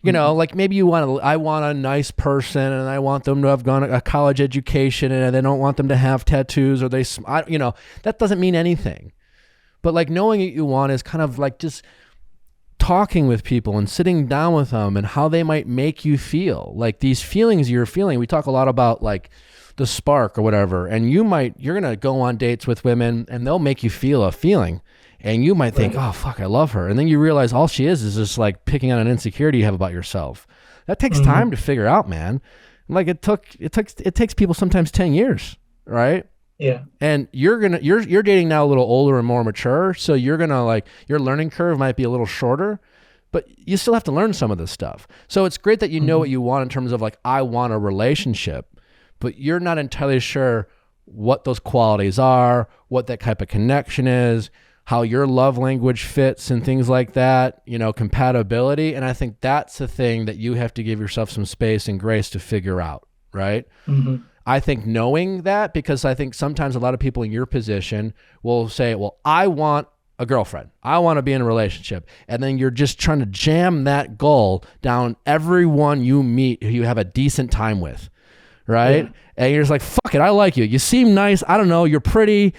You know, like maybe I want a nice person and I want them to have gone a college education and I don't want them to have tattoos or that doesn't mean anything. But like knowing what you want is kind of like just talking with people and sitting down with them and how they might make you feel. Like these feelings you're feeling, we talk a lot about like the spark or whatever, and you're going to go on dates with women and they'll make you feel a feeling. And you might think, oh, fuck, I love her. And then you realize all she is just like picking on an insecurity you have about yourself. That takes time to figure out, man. Like it takes people sometimes 10 years, right? Yeah. And you're dating now a little older and more mature. So you're going to like, your learning curve might be a little shorter, but you still have to learn some of this stuff. So it's great that you know what you want in terms of like, I want a relationship, but you're not entirely sure what those qualities are, what that type of connection is, how your love language fits and things like that, compatibility. And I think that's the thing that you have to give yourself some space and grace to figure out, right? I think knowing that, because I think sometimes a lot of people in your position will say, well, I want a girlfriend. I want to be in a relationship. And then you're just trying to jam that goal down everyone you meet who you have a decent time with, right? Yeah. And you're just like, fuck it, I like you. You seem nice. I don't know, you're pretty.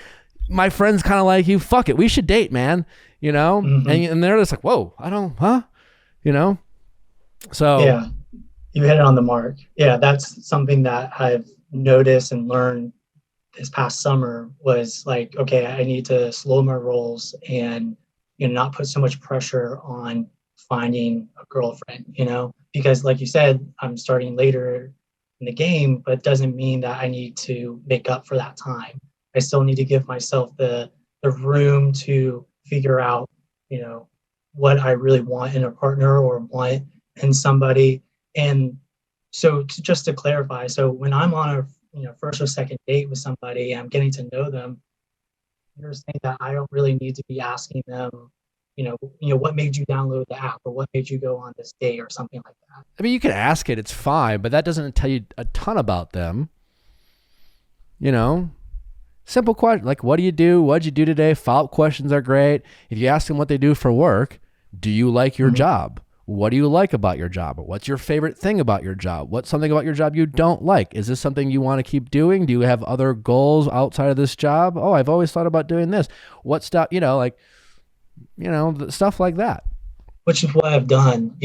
My friends kind of like you. Fuck it, we should date, man. And they're just like, whoa, So yeah, you hit it on the mark. Yeah, that's something that I've noticed and learned this past summer was like, okay, I need to slow my rolls and not put so much pressure on finding a girlfriend. Because like you said, I'm starting later in the game, but it doesn't mean that I need to make up for that time. I still need to give myself the room to figure out, what I really want in a partner or want in somebody. And so just to clarify, so when I'm on a first or second date with somebody, I'm getting to know them, you're saying that I don't really need to be asking them, what made you download the app or what made you go on this date or something like that. I mean, you can ask it, it's fine, but that doesn't tell you a ton about them. Simple question, like, what do you do? What'd you do today? Follow-up questions are great. If you ask them what they do for work, do you like your job? What do you like about your job? Or what's your favorite thing about your job? What's something about your job you don't like? Is this something you want to keep doing? Do you have other goals outside of this job? Oh, I've always thought about doing this. What stuff, stuff like that. Which is what I've done,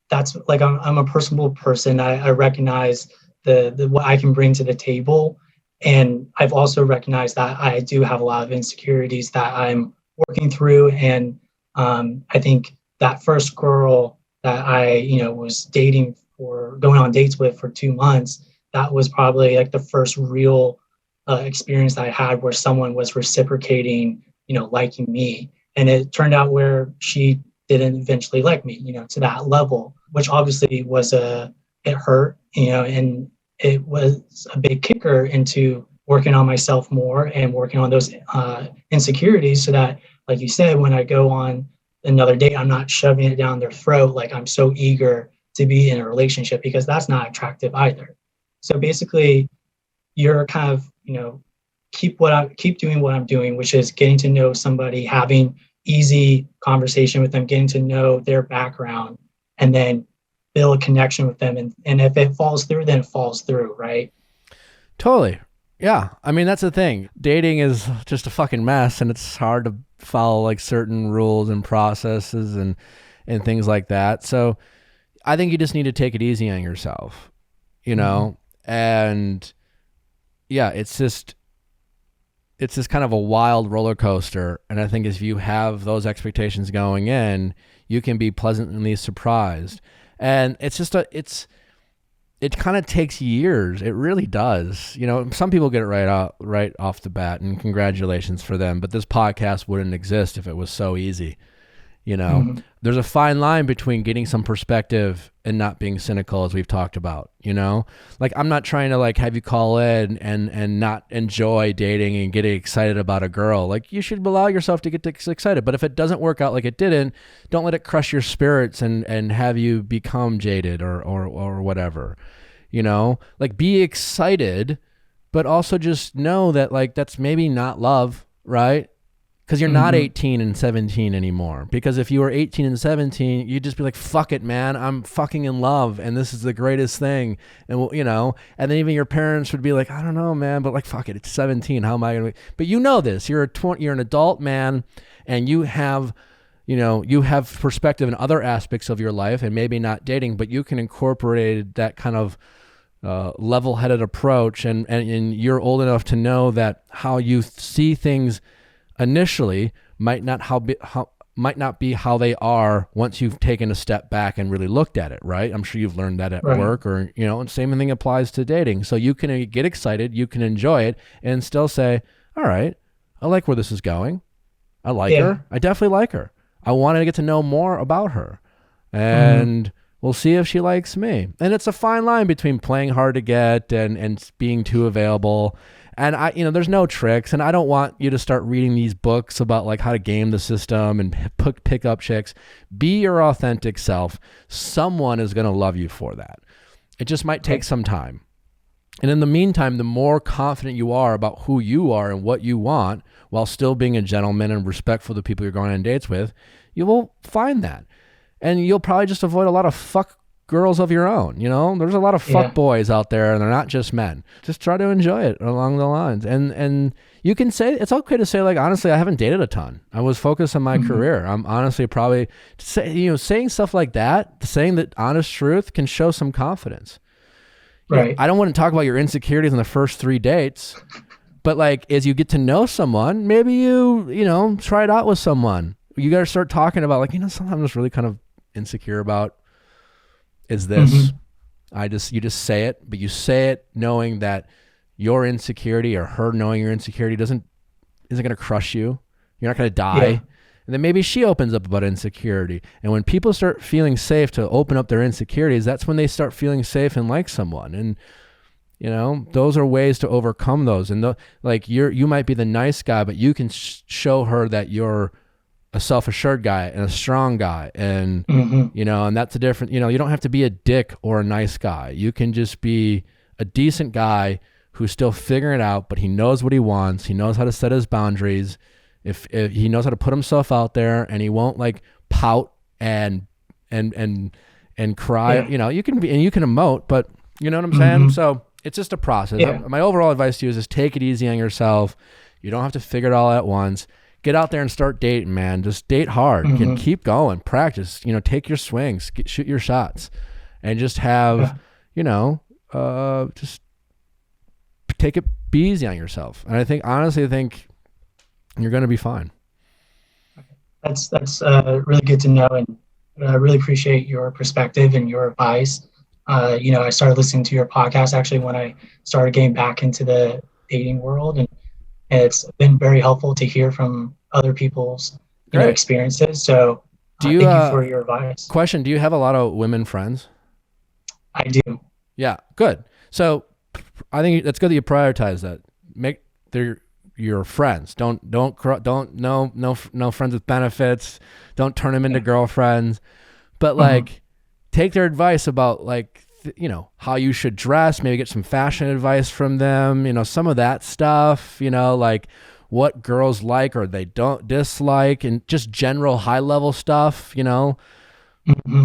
that's like, I'm a personable person. I recognize the what I can bring to the table. And I've also recognized that I do have a lot of insecurities that I'm working through. And I think that first girl that I, was dating for going on dates with for 2 months, that was probably like the first real experience that I had where someone was reciprocating, liking me. And it turned out where she didn't eventually like me, to that level, which obviously it hurt, and it was a big kicker into working on myself more and working on those insecurities so that, like you said, when I go on another date, I'm not shoving it down their throat like I'm so eager to be in a relationship, because that's not attractive either. So basically, you're kind of, keep doing what I'm doing, which is getting to know somebody, having easy conversation with them, getting to know their background, and then build a connection with them. And if it falls through, then it falls through, right? Totally. Yeah. I mean, that's the thing. Dating is just a fucking mess, and it's hard to follow like certain rules and processes and things like that. So I think you just need to take it easy on yourself, you know? And yeah, it's just kind of a wild roller coaster. And I think if you have those expectations going in, you can be pleasantly surprised. And it's just it kind of takes years. It really does. You know, some people get it right off the bat, and congratulations for them. But this podcast wouldn't exist if it was so easy. You know, there's a fine line between getting some perspective and not being cynical, as we've talked about, you know, like I'm not trying to like have you call in and not enjoy dating and getting excited about a girl. Like you should allow yourself to get excited. But if it doesn't work out like it didn't, don't let it crush your spirits and have you become jaded or whatever, you know, like be excited, but also just know that like that's maybe not love, right? Because you're not 18 and 17 anymore. Because if you were 18 and 17, you'd just be like, fuck it, man. I'm fucking in love. And this is the greatest thing. And, you know, and then even your parents would be like, I don't know, man. But like, fuck it. It's 17. How am I going to be? But you know this. You're an adult man, and you have, you know, you have perspective in other aspects of your life, and maybe not dating, but you can incorporate that kind of level-headed approach. And you're old enough to know that how you see things initially might not be how they are once you've taken a step back and really looked at it, right? I'm sure you've learned that at work, or, you know, and same thing applies to dating. So you can get excited, you can enjoy it, and still say, all right, I like where this is going. I like her. I definitely like her. I want to get to know more about her, and we'll see if she likes me. And it's a fine line between playing hard to get and being too available. And you know, there's no tricks, and I don't want you to start reading these books about like how to game the system and pick up chicks. Be your authentic self. Someone is going to love you for that. It just might take some time. And in the meantime, the more confident you are about who you are and what you want, while still being a gentleman and respectful to the people you're going on dates with, you will find that. And you'll probably just avoid a lot of fuck girls of your own. You know, there's a lot of fuck boys out there, and they're not just men. Just try to enjoy it along the lines. And you can say, it's okay to say, like, honestly, I haven't dated a ton. I was focused on my career. I'm honestly probably saying stuff like that, saying the honest truth can show some confidence. Right. You know, I don't want to talk about your insecurities in the first 3 dates, but like, as you get to know someone, maybe you know, try it out with someone. You got to start talking about like, you know, something I'm just really kind of insecure about is this. You just say it, but you say it knowing that your insecurity, or her knowing your insecurity, isn't going to crush you. You're not going to die. And then maybe she opens up about insecurity. And when people start feeling safe to open up their insecurities, that's when they start feeling safe and like someone. And, you know, those are ways to overcome those. And like you might be the nice guy, but you can show her that you're a self-assured guy and a strong guy. And, you know, and that's a different, you know, you don't have to be a dick or a nice guy. You can just be a decent guy who's still figuring it out, but he knows what he wants. He knows how to set his boundaries. If he knows how to put himself out there, and he won't like pout and cry, you know, you can emote, but you know what I'm saying? So it's just a process. My overall advice to you is just take it easy on yourself. You don't have to figure it all at once. Get out there and start dating, man. Just date hard and keep going. Practice, you know, take your swings, shoot your shots, and just have, you know, just be easy on yourself. And honestly, I think you're going to be fine. That's really good to know. And I really appreciate your perspective and your advice. You know, I started listening to your podcast actually when I started getting back into the dating world, and it's been very helpful to hear from other people's experiences. So thank you for your advice. Question, do you have a lot of women friends? I do. Yeah, good. So I think that's good that you prioritize that. Make your friends. Don't no friends with benefits. Don't turn them into girlfriends. But like take their advice about like you know, how you should dress, maybe get some fashion advice from them, you know, some of that stuff, you know, like what girls like or they don't dislike, and just general high level stuff, Mm-hmm.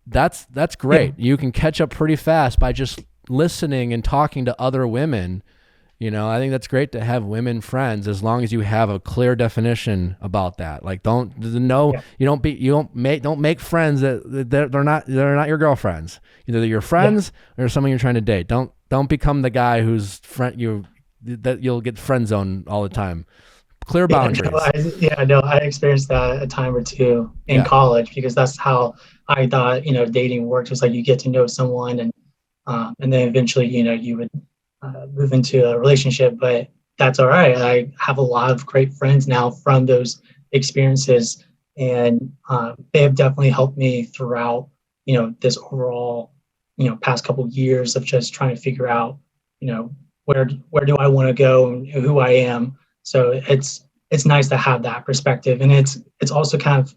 that's great. You can catch up pretty fast by just listening and talking to other women. I think that's great to have women friends as long as you have a clear definition about that. Like, don't make friends that they're not your girlfriends. Either they're your friends or someone you're trying to date. Don't become the guy who's that you'll get friend zoned all the time. Clear boundaries. I experienced that a time or two in college, because that's how I thought, dating worked. It's like you get to know someone, and then eventually, you would move into a relationship. But that's all right. I have a lot of great friends now from those experiences, and they have definitely helped me throughout, this overall, past couple of years of just trying to figure out, where do I want to go and who I am. So it's nice to have that perspective, and it's also kind of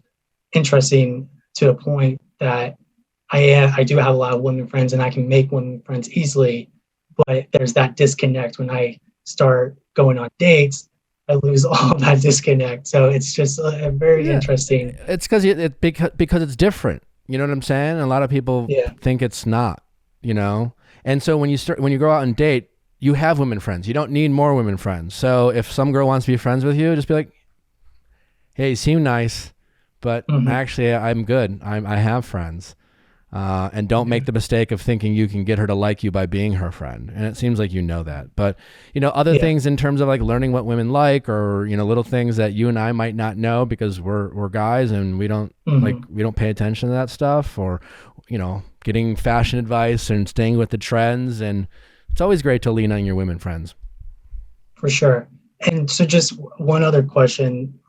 interesting to a point that I do have a lot of women friends, and I can make women friends easily, but there's that disconnect when I start going on dates. I lose all that disconnect. So it's just a very interesting. It's because it's different. You know what I'm saying? A lot of people think it's not. And so when you go out and date, you have women friends. You don't need more women friends. So if some girl wants to be friends with you, just be like, hey, you seem nice, but actually I'm good. I have friends. And don't make the mistake of thinking you can get her to like you by being her friend. And it seems like you know that. But, other things in terms of like learning what women like, or, little things that you and I might not know because we're guys and we don't we don't pay attention to that stuff, or, getting fashion advice and staying with the trends. And it's always great to lean on your women friends. For sure. And so just one other question,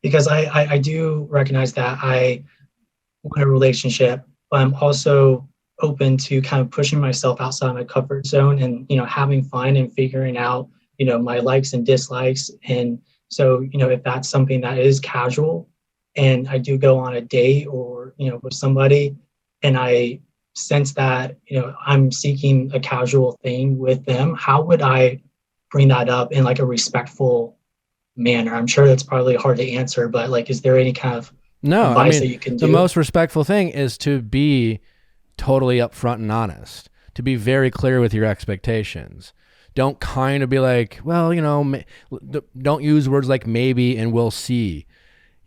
because I do recognize that I want a relationship, but I'm also open to kind of pushing myself outside my comfort zone and, having fun and figuring out, my likes and dislikes. And so, if that's something that is casual and I do go on a date or, with somebody, and I sense that, I'm seeking a casual thing with them, how would I bring that up in like a respectful manner? I'm sure that's probably hard to answer, but like, is there any kind of advice that you can do? The most respectful thing is to be totally upfront and honest, to be very clear with your expectations. Don't kind of be like, well, don't use words like maybe and we'll see,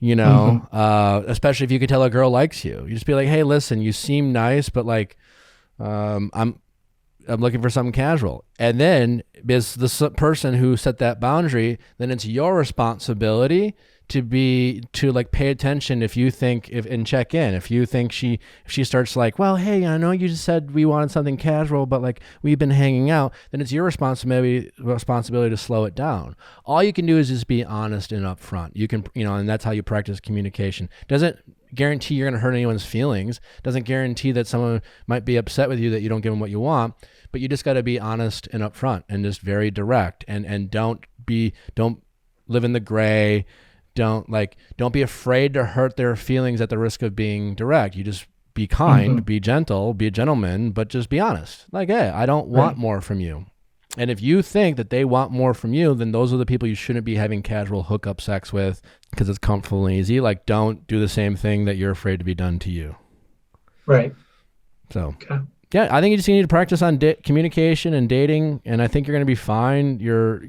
especially if you could tell a girl likes you. You just be like, hey, listen, you seem nice, but like, I'm looking for something casual. And then as the person who set that boundary, then it's your responsibility to pay attention. And check in. If you think if she starts like, well, hey, I know you just said we wanted something casual, but like we've been hanging out, then it's your responsibility to slow it down. All you can do is just be honest and upfront. You can, and that's how you practice communication. Doesn't guarantee you're going to hurt anyone's feelings. Doesn't guarantee that someone might be upset with you that you don't give them what you want, but you just got to be honest and upfront and just very direct, and don't live in the gray. Don't be afraid to hurt their feelings at the risk of being direct. You just be kind, be gentle, be a gentleman, but just be honest. Like, hey, I don't want more from you. And if you think that they want more from you, then those are the people you shouldn't be having casual hookup sex with, because it's comfortable and easy. Like, don't do the same thing that you're afraid to be done to you. Right. So, yeah, I think you just need to practice on communication and dating, and I think you're going to be fine. You're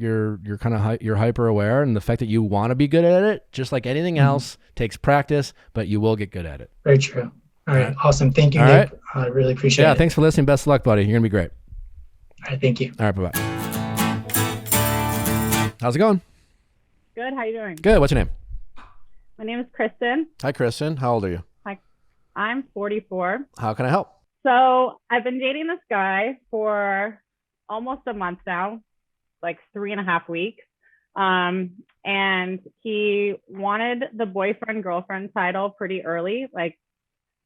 kind of you're hyper aware, and the fact that you want to be good at it, just like anything else, takes practice, but you will get good at it. Very true. All right. Awesome. Thank you, Nick. I really appreciate it. Yeah, thanks for listening. Best of luck, buddy. You're going to be great. All right. Thank you. All right. Bye-bye. How's it going? Good. How you doing? Good. What's your name? My name is Kristen. Hi, Kristen. How old are you? Hi. I'm 44. How can I help? So I've been dating this guy for almost a month now, like 3.5 weeks. And he wanted the boyfriend-girlfriend title pretty early, like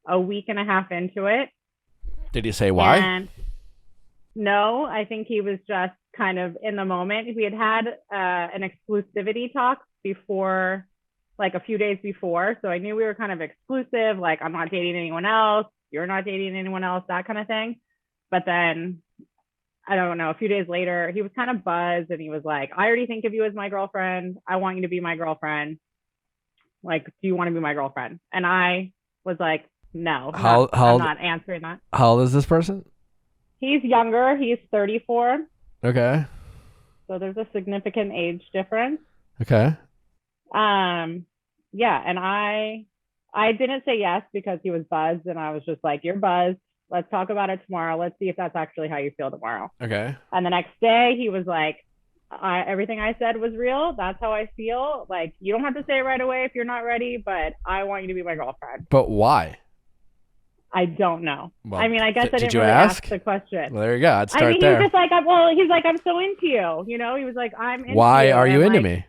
a week and a half into it. Did he say why? And no, I think he was just kind of in the moment. We had an exclusivity talk before, like a few days before. So I knew we were kind of exclusive, like I'm not dating anyone else. You're not dating anyone else, that kind of thing. But then I don't know, a few days later, he was kind of buzzed and he was like, I already think of you as my girlfriend. I want you to be my girlfriend. Like, do you want to be my girlfriend? And I was like, no, I'm not answering that. How old is this person? He's younger. He's 34. Okay. So there's a significant age difference. Okay. Yeah. And I didn't say yes because he was buzzed. And I was just like, you're buzzed. Let's talk about it tomorrow. Let's see if that's actually how you feel tomorrow. Okay. And the next day he was like, everything I said was real. That's how I feel. Like, you don't have to say it right away if you're not ready, but I want you to be my girlfriend. But why? I don't know. Well, I mean, I guess I didn't you really ask the question. Well, there you go. I'd start he there. was just like, he's like, I'm so into you. You know, he was like, I'm into Why you. are you and into like,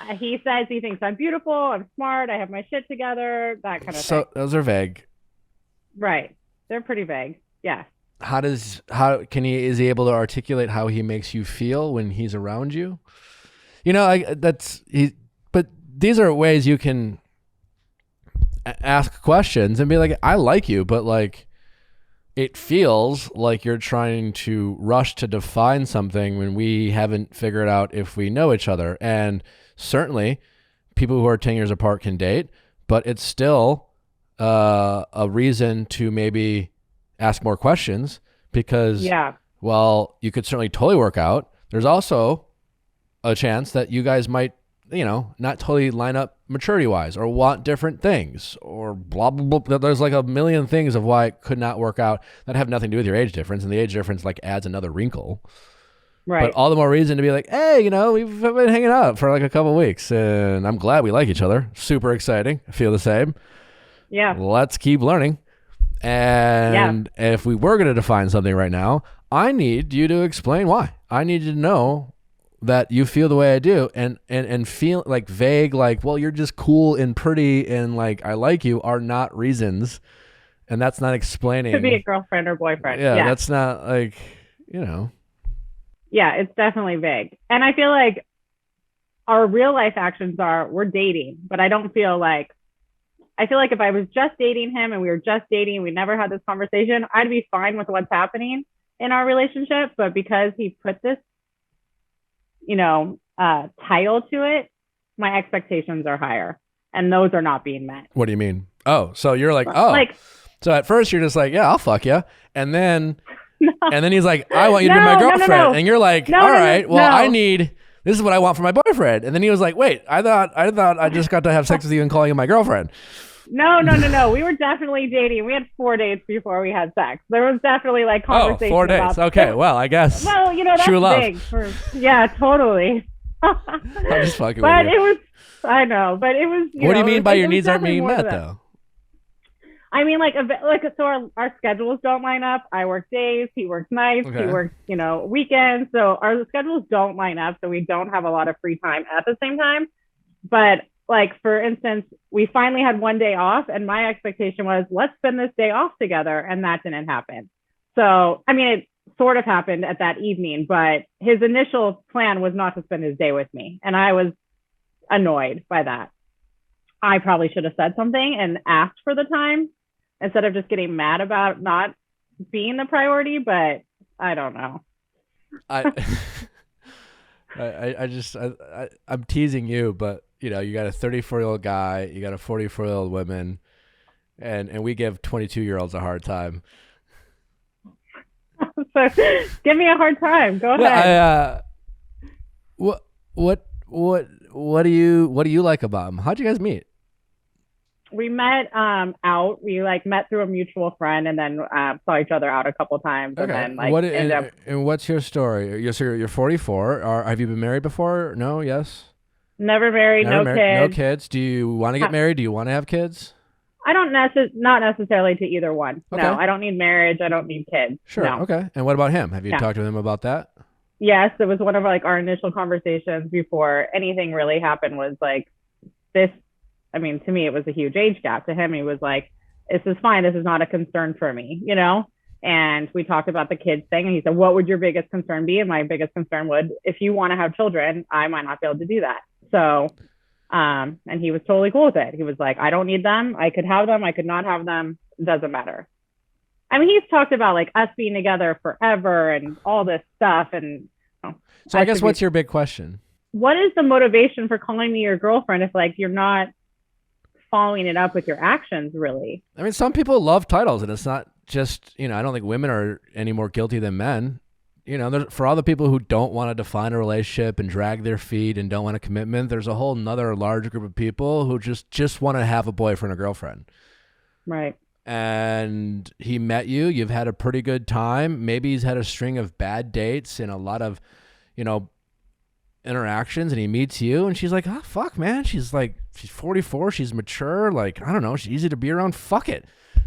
me? He says he thinks I'm beautiful, I'm smart, I have my shit together, that kind of thing. So those are vague. Right. They're pretty vague. Yeah. Is he able to articulate how he makes you feel when he's around you? You know, but these are ways you can ask questions and be like, I like you, but like, it feels like you're trying to rush to define something when we haven't figured out if we know each other. And certainly people who are 10 years apart can date, but it's still a reason to maybe ask more questions because, while you could certainly totally work out, there's also a chance that you guys might, not totally line up maturity wise or want different things or blah, blah, blah. There's like a million things of why it could not work out that have nothing to do with your age difference. And the age difference like adds another wrinkle. Right. But all the more reason to be like, hey, we've been hanging out for like a couple of weeks and I'm glad we like each other. Super exciting. I feel the same. Yeah. Let's keep learning. And if we were going to define something right now, I need you to explain why. I need you to know that you feel the way I do and feel like vague, like, well, you're just cool and pretty and like, I like you are not reasons. And that's not explaining. To be a girlfriend or boyfriend. Yeah. That's not like, Yeah, it's definitely vague. And I feel like our real life actions are we're dating, but I feel like if I was just dating him and we were just dating and we never had this conversation, I'd be fine with what's happening in our relationship. But because he put this, title to it, my expectations are higher and those are not being met. What do you mean? Oh, so you're like, so at first you're just like, yeah, I'll fuck you. And then he's like, I want you to be my girlfriend. No. And you're like, all right, this is what I want for my boyfriend. And then he was like, wait, I thought I just got to have sex with you and calling you my girlfriend. No. We were definitely dating. We had 4 dates before we had sex. There was definitely like conversation. 4 days. Okay. Well, I guess. Well, that's true love. big. Yeah, totally. I'm just fucking but with you. It was, I know, but it was. What do you mean by your needs aren't being met though? I mean, so our schedules don't line up. I work days, he works nights, he works, weekends. So our schedules don't line up. So we don't have a lot of free time at the same time. But like, for instance, we finally had 1 day off and my expectation was, let's spend this day off together. And that didn't happen. So, I mean, it sort of happened at that evening, but his initial plan was not to spend his day with me. And I was annoyed by that. I probably should have said something and asked for the time instead of just getting mad about not being the priority, but I don't know. I'm teasing you, but you got a 34-year-old guy, you got a 44-year-old woman, and we give 22-year-olds a hard time. So give me a hard time. Go ahead. What do you like about him? How'd you guys meet? We met out. We met through a mutual friend, and then saw each other out a couple times. Okay. And then and what's your story? You're 44. Have you been married before? No. Yes. Never married. No kids. No kids. Do you want to get married? Do you want to have kids? I don't not necessarily to either one. Okay. No, I don't need marriage. I don't need kids. Sure. No. Okay. And what about him? Have you talked to him about that? Yes, it was one of our initial conversations before anything really happened. Was like this. I mean, to me, it was a huge age gap. To him, he was like, "This is fine. This is not a concern for me," And we talked about the kids thing, and he said, "What would your biggest concern be?" And my biggest concern would, if you want to have children, I might not be able to do that. So. And he was totally cool with it. He was like, I don't need them. I could have them. I could not have them. It doesn't matter. I mean, he's talked about like us being together forever and all this stuff. And so I guess what's your big question? What is the motivation for calling me your girlfriend if like you're not following it up with your actions, really? I mean, some people love titles, and it's not just, I don't think women are any more guilty than men. For all the people who don't want to define a relationship and drag their feet and don't want a commitment, there's a whole nother large group of people who just want to have a boyfriend or girlfriend. Right. And he met you, you've had a pretty good time. Maybe he's had a string of bad dates and a lot of, interactions, and he meets you and she's like, oh, fuck, man. She's 44. She's mature. Like, I don't know. She's easy to be around. Fuck it.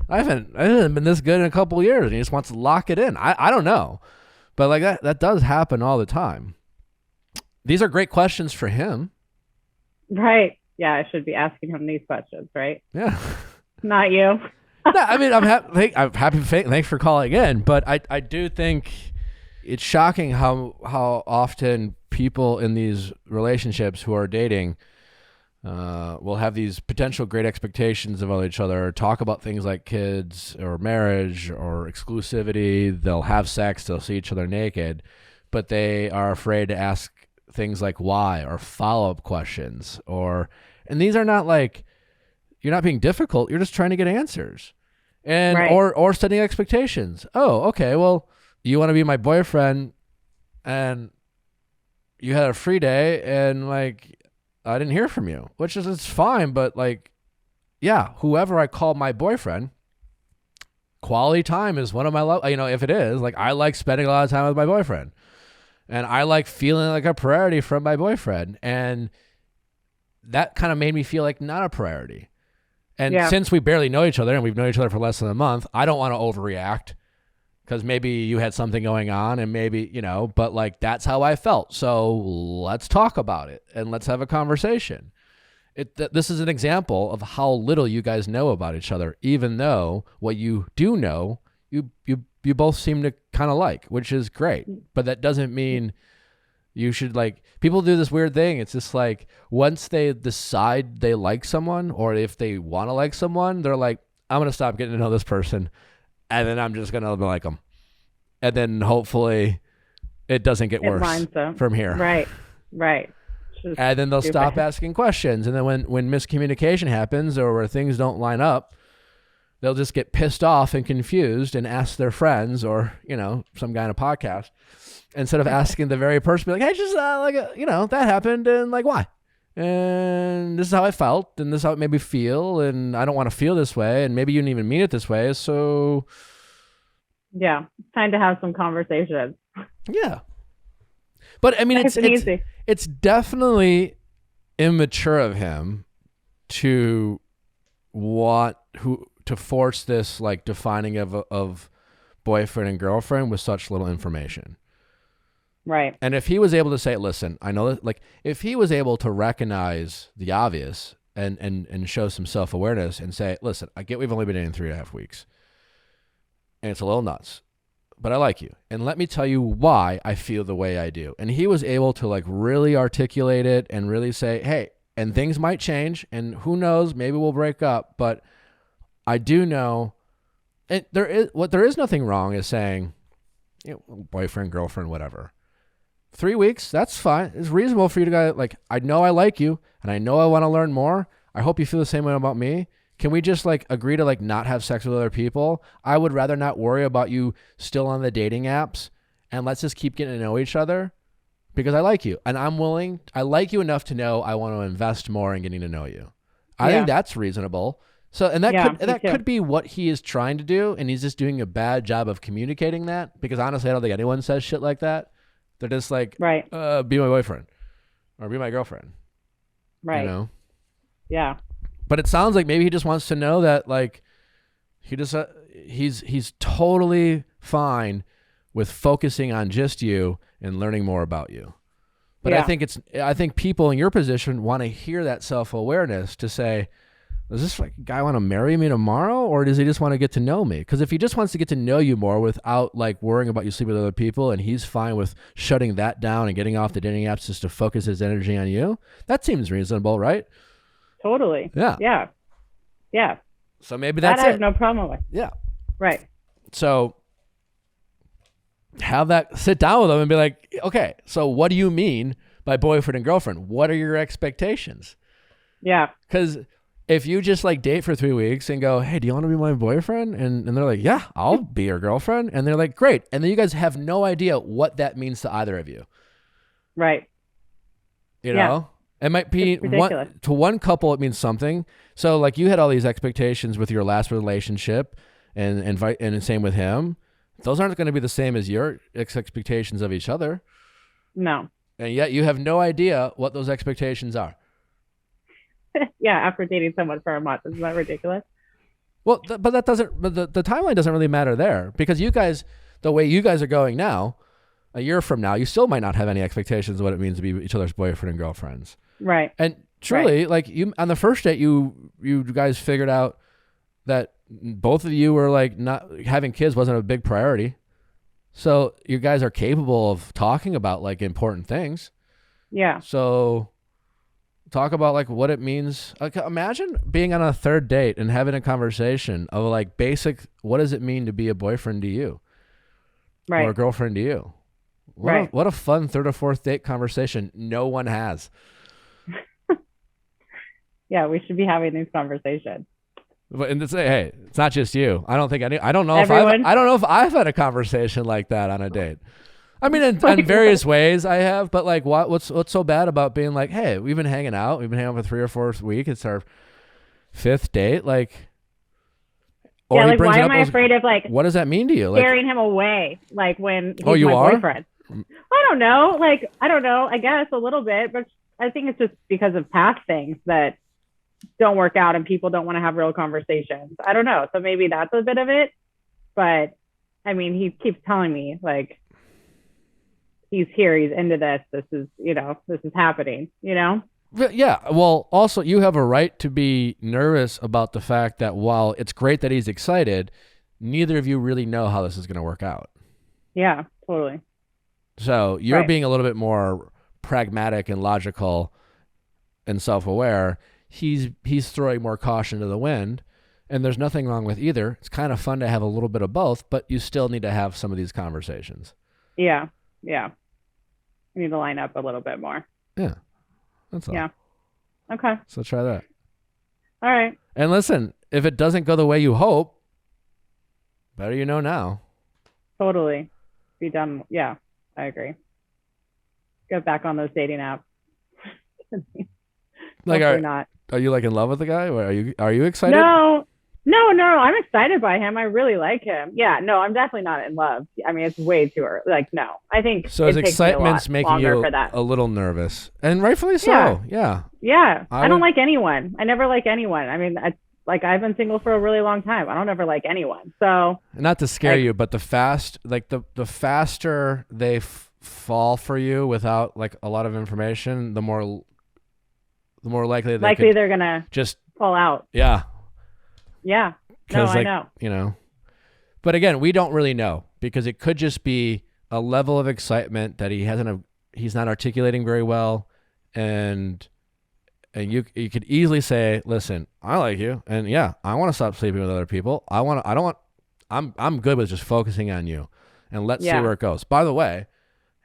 I haven't been this good in a couple of years. And he just wants to lock it in. I don't know. But like that does happen all the time. These are great questions for him. Right. Yeah. I should be asking him these questions, right? Yeah. Not you. No, I mean, I'm happy. Thanks for calling in. But I do think it's shocking how often people in these relationships who are dating will have these potential great expectations of each other, talk about things like kids or marriage or exclusivity. They'll have sex, they'll see each other naked, but they are afraid to ask things like why or follow-up questions. And these are not like, you're not being difficult, you're just trying to get answers. And right. or setting expectations. Oh, okay, well, you want to be my boyfriend and you had a free day and like I didn't hear from you, which is, it's fine. But like, yeah, whoever I call my boyfriend, quality time is one of my love. If it is, like, I like spending a lot of time with my boyfriend and I like feeling like a priority from my boyfriend. And that kind of made me feel like not a priority. And since we barely know each other and we've known each other for less than a month, I don't want to overreact. Because maybe you had something going on and maybe, but like, that's how I felt. So let's talk about it and let's have a conversation. This is an example of how little you guys know about each other, even though what you do know, you both seem to kind of like, which is great. But that doesn't mean you should people do this weird thing. It's just like, once they decide they like someone or if they want to like someone, they're like, I'm going to stop getting to know this person. And then I'm just going to like them. And then hopefully it doesn't get worse from here. Right. And then they'll stop asking questions. And then when miscommunication happens or where things don't line up, they'll just get pissed off and confused and ask their friends or, some guy in a podcast, instead of asking the very person, be like, hey, just that happened and like, why? And this is how I felt, and this is how it made me feel, and I don't want to feel this way, and maybe you didn't even mean it this way, so... Yeah, it's time to have some conversations. Yeah. But, I mean, it's definitely immature of him to want to force this, like, defining of boyfriend and girlfriend with such little information. Right. And if he was able to say, listen, I know that, like, if he was able to recognize the obvious and show some self-awareness and say, listen, I get we've only been dating 3.5 weeks and it's a little nuts, but I like you. And let me tell you why I feel the way I do. And he was able to like really articulate it and really say, hey, and things might change and who knows, maybe we'll break up, but I do know, and there is nothing wrong is saying, boyfriend, girlfriend, whatever. 3 weeks, that's fine. It's reasonable for you to go, like, I know I like you and I know I want to learn more. I hope you feel the same way about me. Can we just like agree to like not have sex with other people? I would rather not worry about you still on the dating apps and let's just keep getting to know each other because I like you and I like you enough to know I want to invest more in getting to know you. I think that's reasonable. So, and that could be what he is trying to do. And he's just doing a bad job of communicating that because honestly, I don't think anyone says shit like that. They're just like, right. Be my boyfriend or be my girlfriend. Right. Yeah. But it sounds like maybe he just wants to know that like he just he's totally fine with focusing on just you and learning more about you. But I think people in your position want to hear that self-awareness to say, does this like guy want to marry me tomorrow or does he just want to get to know me? Because if he just wants to get to know you more without like worrying about you sleeping with other people and he's fine with shutting that down and getting off the dating apps just to focus his energy on you, that seems reasonable, right? Totally. Yeah. Yeah. Yeah. So maybe that's that I have no problem with. Yeah. Right. So have that, sit down with them and be like, okay, so what do you mean by boyfriend and girlfriend? What are your expectations? Yeah. Because if you just like date for 3 weeks and go, hey, do you want to be my boyfriend? And they're like, yeah, I'll be your girlfriend. And they're like, great. And then you guys have no idea what that means to either of you. Right. You know, it might be ridiculous. to one couple, it means something. So like you had all these expectations with your last relationship and same with him. Those aren't going to be the same as your expectations of each other. No. And yet you have no idea what those expectations are. Yeah. After dating someone for a month. Isn't that ridiculous? Well, but that doesn't, but the timeline doesn't really matter there, because you guys, the way you guys are going now, a year from now, you still might not have any expectations of what it means to be each other's boyfriend and girlfriends. Right. And truly, like you on the first date, you guys figured out that both of you were like, not having kids wasn't a big priority. So you guys are capable of talking about like important things. Yeah. So talk about like what it means. Like imagine being on a third date and having a conversation of like basic, what does it mean to be a boyfriend to you? Right. Or a girlfriend to you? What a fun third or fourth date conversation no one has. Yeah, we should be having these conversations. But and say, hey, it's not just you. I don't know Everyone? if I've had a conversation like that on a date. I mean, in various ways I have, but like, what's so bad about being like, hey, we've been hanging out for 3 or 4 weeks. It's our 5th date. Like, or yeah, he like brings why it am up I as, afraid of like what does that mean to you? Like, scaring him away? Like when he's you my are? boyfriend. I don't know. Like, I don't know. I guess a little bit, but I think it's just because of past things that don't work out and people don't want to have real conversations. I don't know. So maybe that's a bit of it. But I mean, he keeps telling me like he's here, he's into this. This is happening, yeah. Well, also you have a right to be nervous about the fact that while it's great that he's excited, neither of you really know how this is going to work out. Yeah, totally. So you're Right. being a little bit more pragmatic and logical and self-aware. He's throwing more caution to the wind, and there's nothing wrong with either. It's kind of fun to have a little bit of both, but you still need to have some of these conversations. Yeah. Yeah. I need to line up a little bit more. Yeah. That's all. Yeah. Okay. So try that. All right. And listen, if it doesn't go the way you hope, better you know now. Totally. Be done. Yeah, I agree. Get back on those dating apps. Like, Hopefully not. Are you like in love with the guy? Or are you excited? No. I'm excited by him. I really like him. Yeah. No, I'm definitely not in love. I mean, it's way too early. Like, no. I think So his excitement's making you a little nervous, and rightfully so. Yeah. Yeah. I don't like anyone. I never like anyone. I mean, I've been single for a really long time. I don't ever like anyone. So not to scare you, but the faster they fall for you without like a lot of information, the more likely they're gonna just fall out. Yeah. Yeah. No, I know. But again, we don't really know, because it could just be a level of excitement that he's not articulating very well, and you could easily say, listen, I like you, and yeah, I want to stop sleeping with other people. I'm good with just focusing on you, and let's see where it goes. By the way,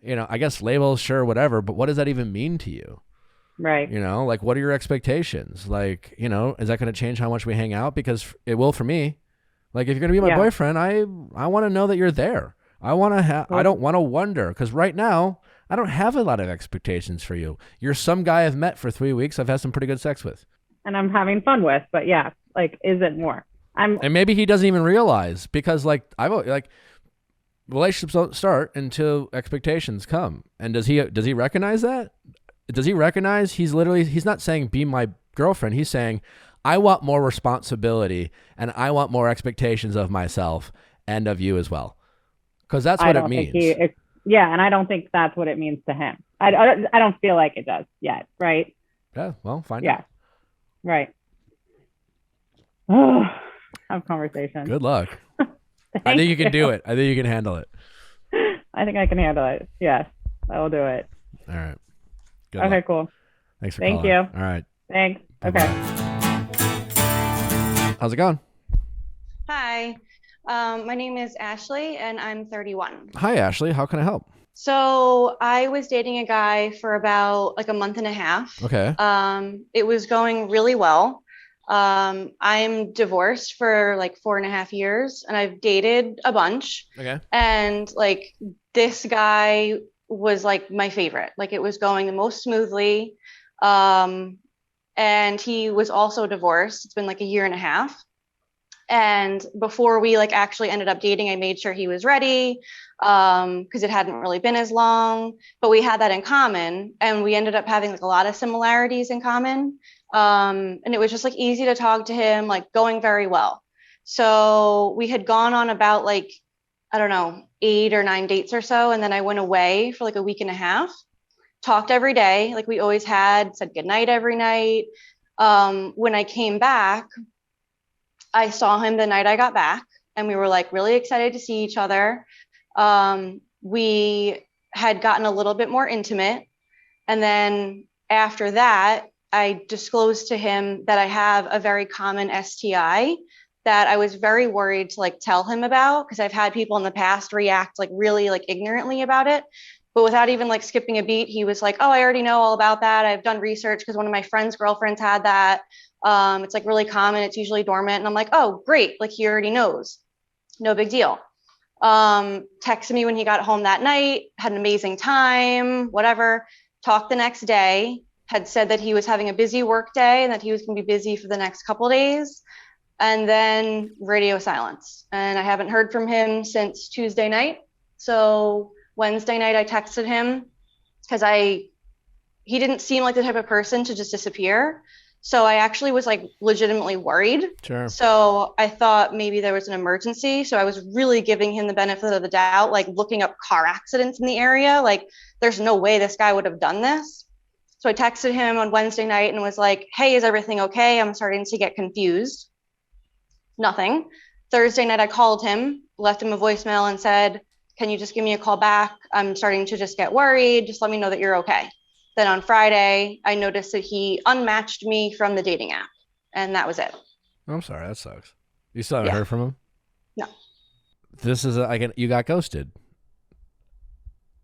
I guess labels, sure, whatever, but what does that even mean to you? Right. Like, what are your expectations? Like, is that going to change how much we hang out? Because it will for me. Like, if you're going to be my boyfriend, I want to know that you're there. I don't want to wonder, because right now I don't have a lot of expectations for you. You're some guy I've met for 3 weeks. I've had some pretty good sex with. And I'm having fun with, but yeah, like, is it more? And maybe he doesn't even realize, because relationships don't start until expectations come. And does he recognize that? Does he recognize he's not saying be my girlfriend. He's saying, I want more responsibility and I want more expectations of myself and of you as well. Because that's what it means. And I don't think that's what it means to him. I don't feel like it does yet, right? Yeah, well, find out. Right. Have conversation. Good luck. I think you can do it. I think you can handle it. I think I can handle it. Yes, I will do it. All right. Good okay, luck. cool. Thanks for Thank calling. you. All right. Thanks. Bye-bye. Okay. How's it going? Hi. My name is Ashley, and I'm 31. Hi, Ashley. How can I help? So I was dating a guy for about like a month and a half. Okay. It was going really well. I'm divorced for like 4.5 years, and I've dated a bunch. Okay. And like this guy was like my favorite. Like it was going the most smoothly. And he was also divorced. It's been like a year and a half. And before we like actually ended up dating, I made sure he was ready because it hadn't really been as long, but we had that in common, and we ended up having like a lot of similarities in common. And it was just like easy to talk to him, like going very well. So we had gone on about like, I don't know, 8 or 9 dates or so. And then I went away for like a week and a half, talked every day, like we always had, said goodnight every night. When I came back, I saw him the night I got back, and we were like really excited to see each other. We had gotten a little bit more intimate. And then after that, I disclosed to him that I have a very common STI that I was very worried to like tell him about, because I've had people in the past react like really like ignorantly about it. But without even like skipping a beat, he was like, oh, I already know all about that. I've done research because one of my friend's girlfriends had that. It's like really common. It's usually dormant. And I'm like, oh, great. Like he already knows. No big deal. Texted me when he got home that night, had an amazing time, whatever. Talked the next day, had said that he was having a busy work day and that he was going to be busy for the next couple of days. And then radio silence. And I haven't heard from him since Tuesday night. So Wednesday night, I texted him because he didn't seem like the type of person to just disappear. So I actually was like legitimately worried. Sure. So I thought maybe there was an emergency. So I was really giving him the benefit of the doubt, like looking up car accidents in the area. Like there's no way this guy would have done this. So I texted him on Wednesday night and was like, hey, is everything okay? I'm starting to get confused. Nothing. Thursday night, I called him, left him a voicemail and said, can you just give me a call back? I'm starting to just get worried. Just let me know that you're okay. Then on Friday, I noticed that he unmatched me from the dating app, and that was it. I'm sorry. That sucks. You still haven't heard from him? No. This is you got ghosted,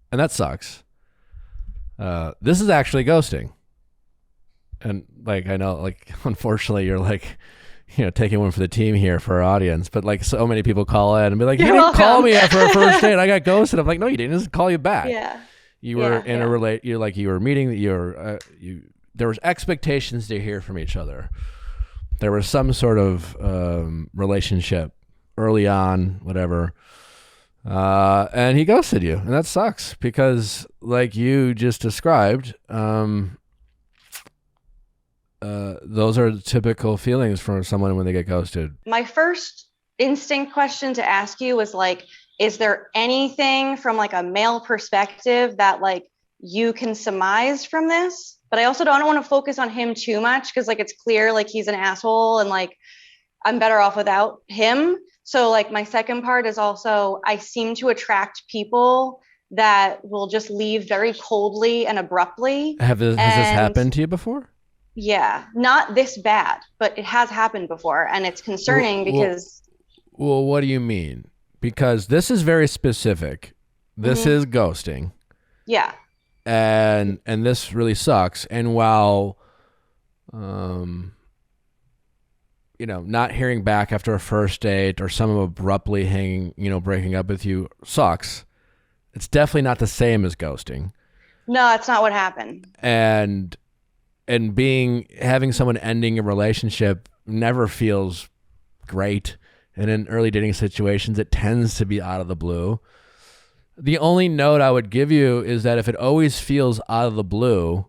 and that sucks. This is actually ghosting, and like I know, like unfortunately, you're like, taking one for the team here for our audience, but like so many people call in and be like, you didn't call me after our first date. I got ghosted. I'm like, no, you didn't. Just call you back. Yeah. You were in a you were meeting, there was expectations to hear from each other. There was some sort of relationship early on, whatever. And he ghosted you, and that sucks because like you just described, those are typical feelings for someone when they get ghosted. My first instinct question to ask you was like, is there anything from like a male perspective that like you can surmise from this? But I also don't want to focus on him too much because like it's clear like he's an asshole and like I'm better off without him. So like my second part is also I seem to attract people that will just leave very coldly and abruptly. Has this happened to you before? Yeah, not this bad, but it has happened before, and it's concerning because. Well, what do you mean? Because this is very specific. This is ghosting. Yeah. And this really sucks. And while, not hearing back after a first date or someone abruptly breaking up with you sucks. It's definitely not the same as ghosting. No, it's not what happened. And having someone ending a relationship never feels great. And in early dating situations, it tends to be out of the blue. The only note I would give you is that if it always feels out of the blue,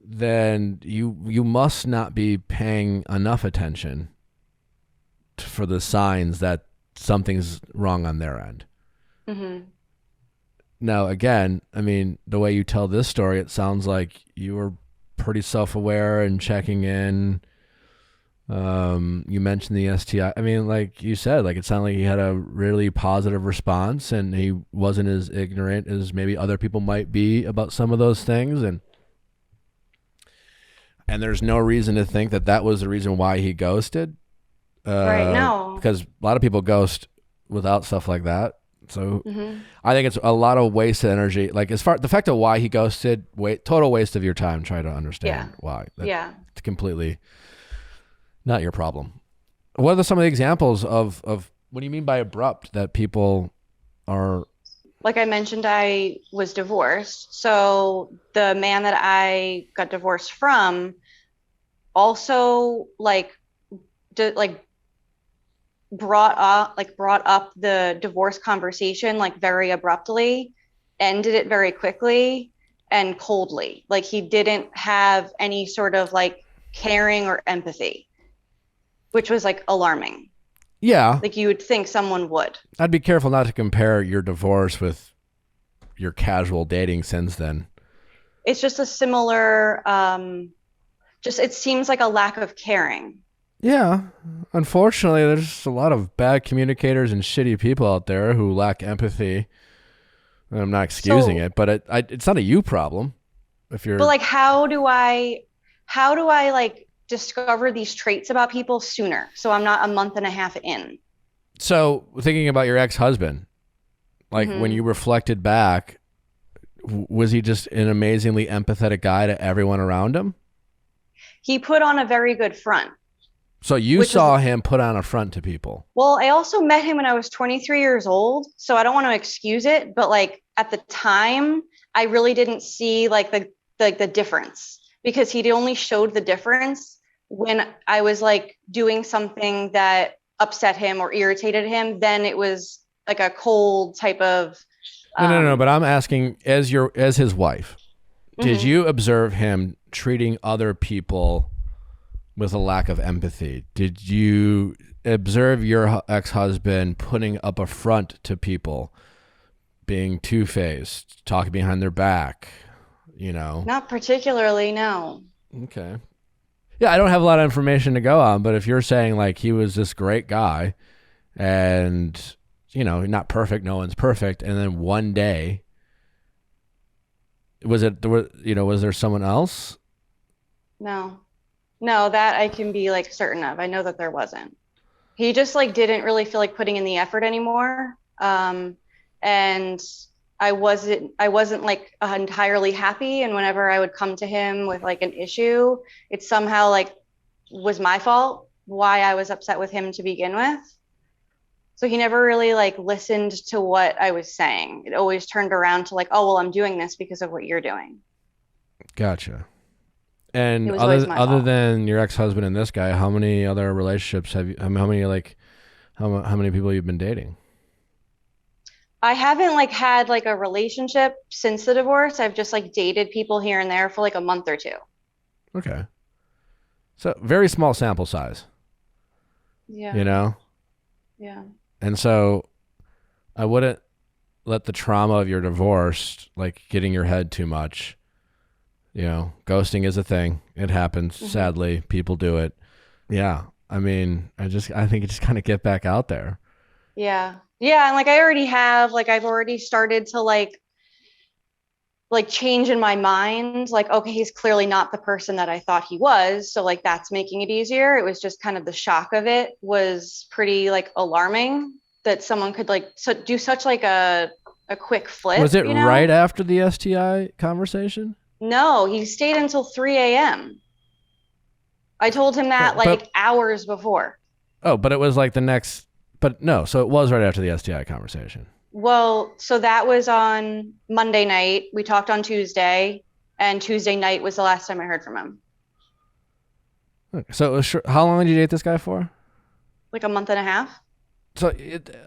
then you must not be paying enough attention for the signs that something's wrong on their end. Mm-hmm. Now, again, I mean, the way you tell this story, it sounds like you were pretty self-aware and checking in. You mentioned the STI. I mean, like you said, like it sounded like he had a really positive response and he wasn't as ignorant as maybe other people might be about some of those things. And there's no reason to think that was the reason why he ghosted. Right. No. Because a lot of people ghost without stuff like that. So Mm-hmm. I think it's a lot of wasted energy. Like as far the fact of why he ghosted, total waste of your time trying to understand why. Yeah. It's completely not your problem. What are some of the examples of what do you mean by abrupt that people are? Like I mentioned, I was divorced. So the man that I got divorced from also brought up the divorce conversation like very abruptly, ended it very quickly and coldly. Like he didn't have any sort of like caring or empathy, which was like alarming. Yeah. Like you would think someone would. I'd be careful not to compare your divorce with your casual dating since then. It's just a similar, it seems like a lack of caring. Yeah. Unfortunately, there's a lot of bad communicators and shitty people out there who lack empathy. And I'm not excusing it, but it's not a you problem. If you're, but like, how do I like discover these traits about people sooner? So I'm not a month and a half in. So thinking about your ex-husband, like when you reflected back, was he just an amazingly empathetic guy to everyone around him? He put on a very good front. So you saw him put on a front to people. Well, I also met him when I was 23 years old, so I don't want to excuse it, but like at the time, I really didn't see like the difference, because he'd only showed the difference when I was like doing something that upset him or irritated him. Then it was like a cold type of No, but I'm asking as his wife, did you observe him treating other people with a lack of empathy? Did you observe your ex-husband putting up a front to people, being two-faced, talking behind their back, you know? Not particularly, no. Okay. Yeah, I don't have a lot of information to go on, but if you're saying like he was this great guy and, you know, not perfect, no one's perfect, and then one day, was there someone else? No, that I can be like certain of. I know that there wasn't. He just like didn't really feel like putting in the effort anymore. And I wasn't like entirely happy. And whenever I would come to him with like an issue, it somehow like was my fault why I was upset with him to begin with. So he never really like listened to what I was saying. It always turned around to like, oh, well, I'm doing this because of what you're doing. Gotcha. And It was always my other fault. than your ex-husband and this guy, how many other relationships have you, how many people you've been dating? I haven't like had like a relationship since the divorce. I've just like dated people here and there for like a month or two. Okay. So very small sample size, Yeah. you know? Yeah. And so I wouldn't let the trauma of your divorce, like getting your head too much. You know, ghosting is a thing. It happens. Sadly, people do it. Yeah. I mean, I think you just kind of get back out there. Yeah. Yeah. And like I already have, like I've already started to like change in my mind. Like, okay, he's clearly not the person that I thought he was. So like that's making it easier. It was just kind of the shock of it was pretty like alarming that someone could like do such like a quick flip. Was it you know? right after the STI conversation? No, he stayed until 3 a.m. I told him that like hours before. Oh, but it was like so it was right after the STI conversation. Well, so that was on Monday night. We talked on Tuesday, and Tuesday night was the last time I heard from him. Okay. So it was how long did you date this guy for? Like a month and a half. So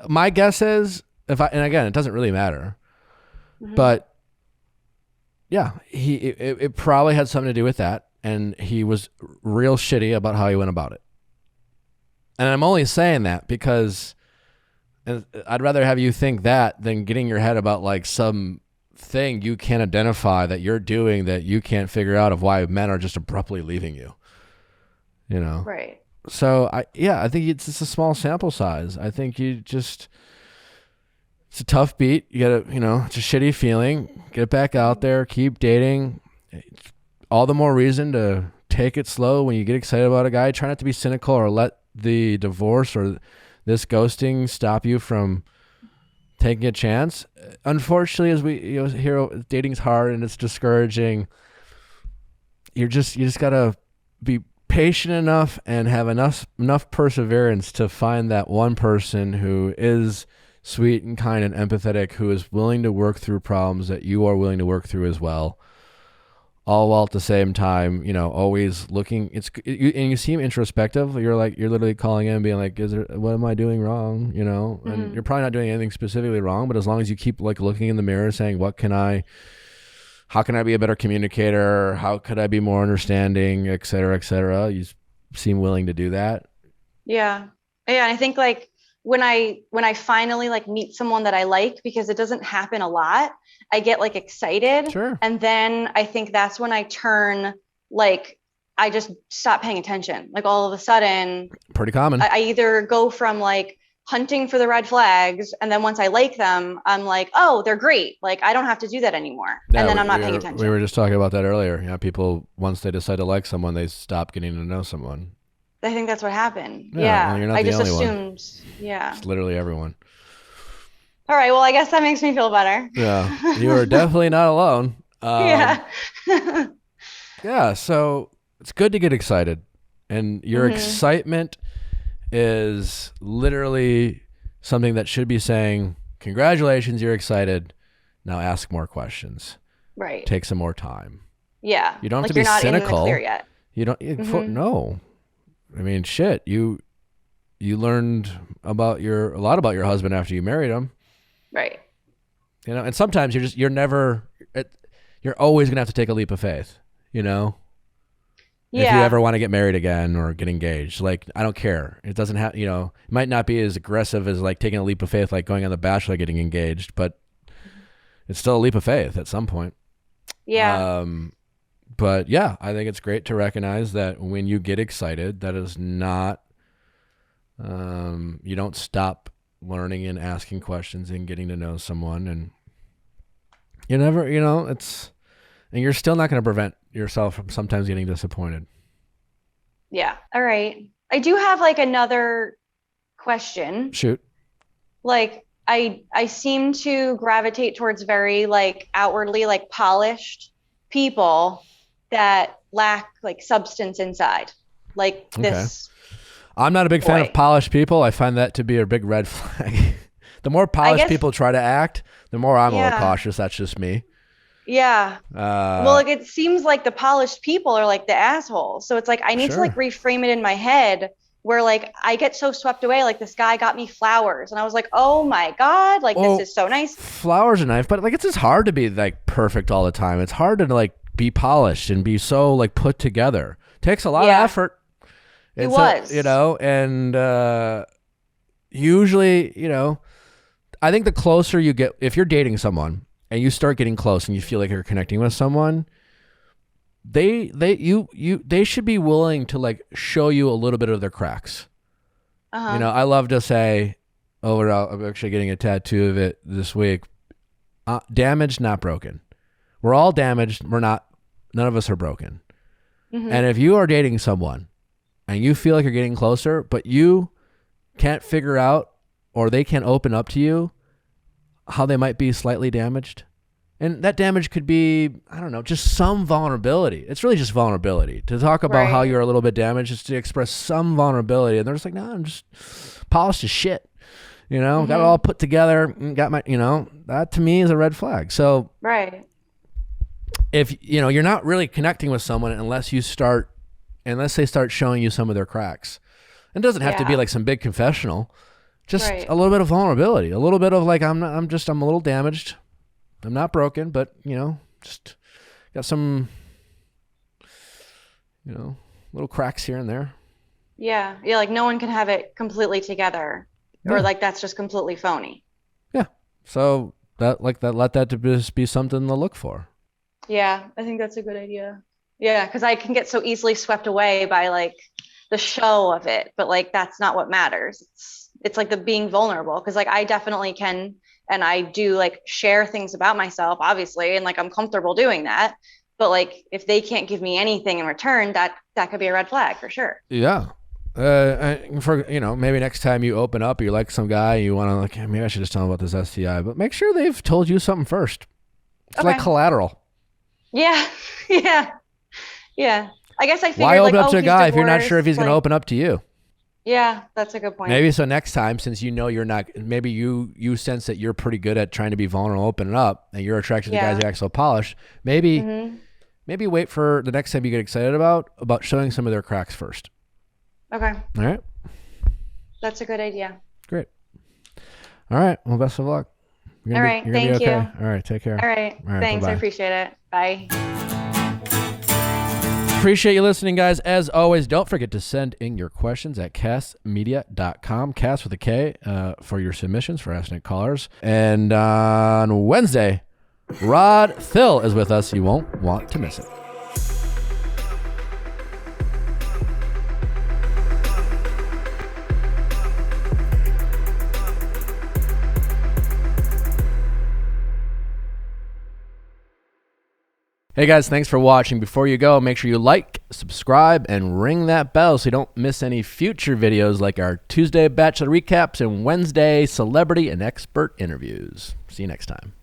my guess is and again, it doesn't really matter, but yeah, it probably had something to do with that, and he was real shitty about how he went about it. And I'm only saying that because I'd rather have you think that than getting your head about like some thing you can't identify that you're doing that you can't figure out of why men are just abruptly leaving you. You know? Right. So I think it's a small sample size. I think it's a tough beat. You gotta, it's a shitty feeling. Get back out there, keep dating. All the more reason to take it slow when you get excited about a guy. Try not to be cynical or let the divorce or this ghosting stop you from taking a chance? Unfortunately, as we hear, dating's hard and it's discouraging. You just gotta be patient enough and have enough perseverance to find that one person who is sweet and kind and empathetic, who is willing to work through problems that you are willing to work through as well. All while at the same time, always looking. And you seem introspective. You're literally calling in, being like, what am I doing wrong? And you're probably not doing anything specifically wrong, but as long as you keep like looking in the mirror, saying, how can I be a better communicator? How could I be more understanding, et cetera, et cetera? You seem willing to do that. Yeah. Yeah. I think like when I finally like meet someone that I like, because it doesn't happen a lot, I get like excited. Sure. And then I think that's when I turn, like, I just stop paying attention. Like all of a sudden, pretty common. I either go from like hunting for the red flags, and then once I like them, I'm like, oh, they're great. Like I don't have to do that anymore. Yeah, and then I'm not paying attention. We were just talking about that earlier. People, once they decide to like someone, they stop getting to know someone. I think that's what happened. Yeah. Well, you're not I the just only assumed. One. Yeah. It's literally everyone. All right. Well, I guess that makes me feel better. Yeah. You are definitely not alone. Yeah. Yeah. So it's good to get excited. And your excitement is literally something that should be saying, congratulations, you're excited. Now ask more questions. Right. Take some more time. Yeah. You don't have like to be you're not cynical. In the clear yet. You don't. No. I mean, shit. You learned a lot about your husband after you married him. Right. And sometimes you're always gonna have to take a leap of faith. Yeah. If you ever want to get married again or get engaged, like, I don't care. It doesn't have, it might not be as aggressive as like taking a leap of faith, like going on The Bachelor, getting engaged, but it's still a leap of faith at some point. Yeah. But yeah, I think it's great to recognize that when you get excited, that is not, you don't stop learning and asking questions and getting to know someone, and you never, and you're still not going to prevent yourself from sometimes getting disappointed. Yeah. All right. I do have like another question. Shoot. Like I seem to gravitate towards very like outwardly like polished people that lack like substance inside. Like this. I'm not a big fan of polished people. I find that to be a big red flag. The more polished people try to act, the more I'm a little cautious. That's just me. Yeah. Well, like it seems like the polished people are like the assholes. So it's like I need to like reframe it in my head where like I get so swept away. Like this guy got me flowers and I was like, oh my God, like this is so nice. Flowers are nice, but like it's just hard to be like perfect all the time. It's hard to like be polished and be so like put together. It takes a lot of effort. It was. And usually, I think the closer you get, if you're dating someone and you start getting close and you feel like you're connecting with someone, they should be willing to like show you a little bit of their cracks. I love to say, I'm actually getting a tattoo of it this week. Damaged, not broken. We're all damaged. None of us are broken. And if you are dating someone and you feel like you're getting closer, but you can't figure out, or they can't open up to you how they might be slightly damaged. And that damage could be, I don't know, just some vulnerability. It's really just vulnerability. To talk about how you're a little bit damaged is to express some vulnerability. And they're just like, no, I'm just polished as shit. Got it all put together. Got my, that to me is a red flag. So if, you're not really connecting with someone unless they start showing you some of their cracks. It doesn't have to be like some big confessional. Just a little bit of vulnerability, a little bit of like, I'm a little damaged. I'm not broken, but just got some, little cracks here and there. Yeah. Yeah. Like no one can have it completely together or like, that's just completely phony. Yeah. So let that to just be something to look for. Yeah. I think that's a good idea. Yeah. Cause I can get so easily swept away by like the show of it, but like, that's not what matters. It's like the being vulnerable. Cause like, I definitely can, and I do like share things about myself, obviously. And like, I'm comfortable doing that, but like, if they can't give me anything in return, that could be a red flag for sure. Yeah. For maybe next time you open up, you like some guy, you want to like, maybe I should just tell him about this STI, but make sure they've told you something first. It's like Collateral. Yeah, yeah, yeah. I guess I figured Why open like, up to a he's guy if you're not divorced, sure if he's going to like- open up to you? Yeah, that's a good point. Maybe so next time, since you're not, maybe you sense that you're pretty good at trying to be vulnerable, opening up, and you're attracted to guys who act so polished. Maybe wait for the next time you get excited about showing some of their cracks first. Okay. All right. That's a good idea. Great. All right. Well, best of luck. All right. Thank you. All right. Take care. All right. Thanks. Bye-bye. I appreciate it. Bye. Appreciate you listening, guys. As always, don't forget to send in your questions at castmedia.com, cast with a K, for your submissions for Ask Nick callers. And on Wednesday, Rod Thill is with us. You won't want to miss it. Hey guys, thanks for watching. Before you go, make sure you like, subscribe, and ring that bell so you don't miss any future videos like our Tuesday Bachelor recaps and Wednesday celebrity and expert interviews. See you next time.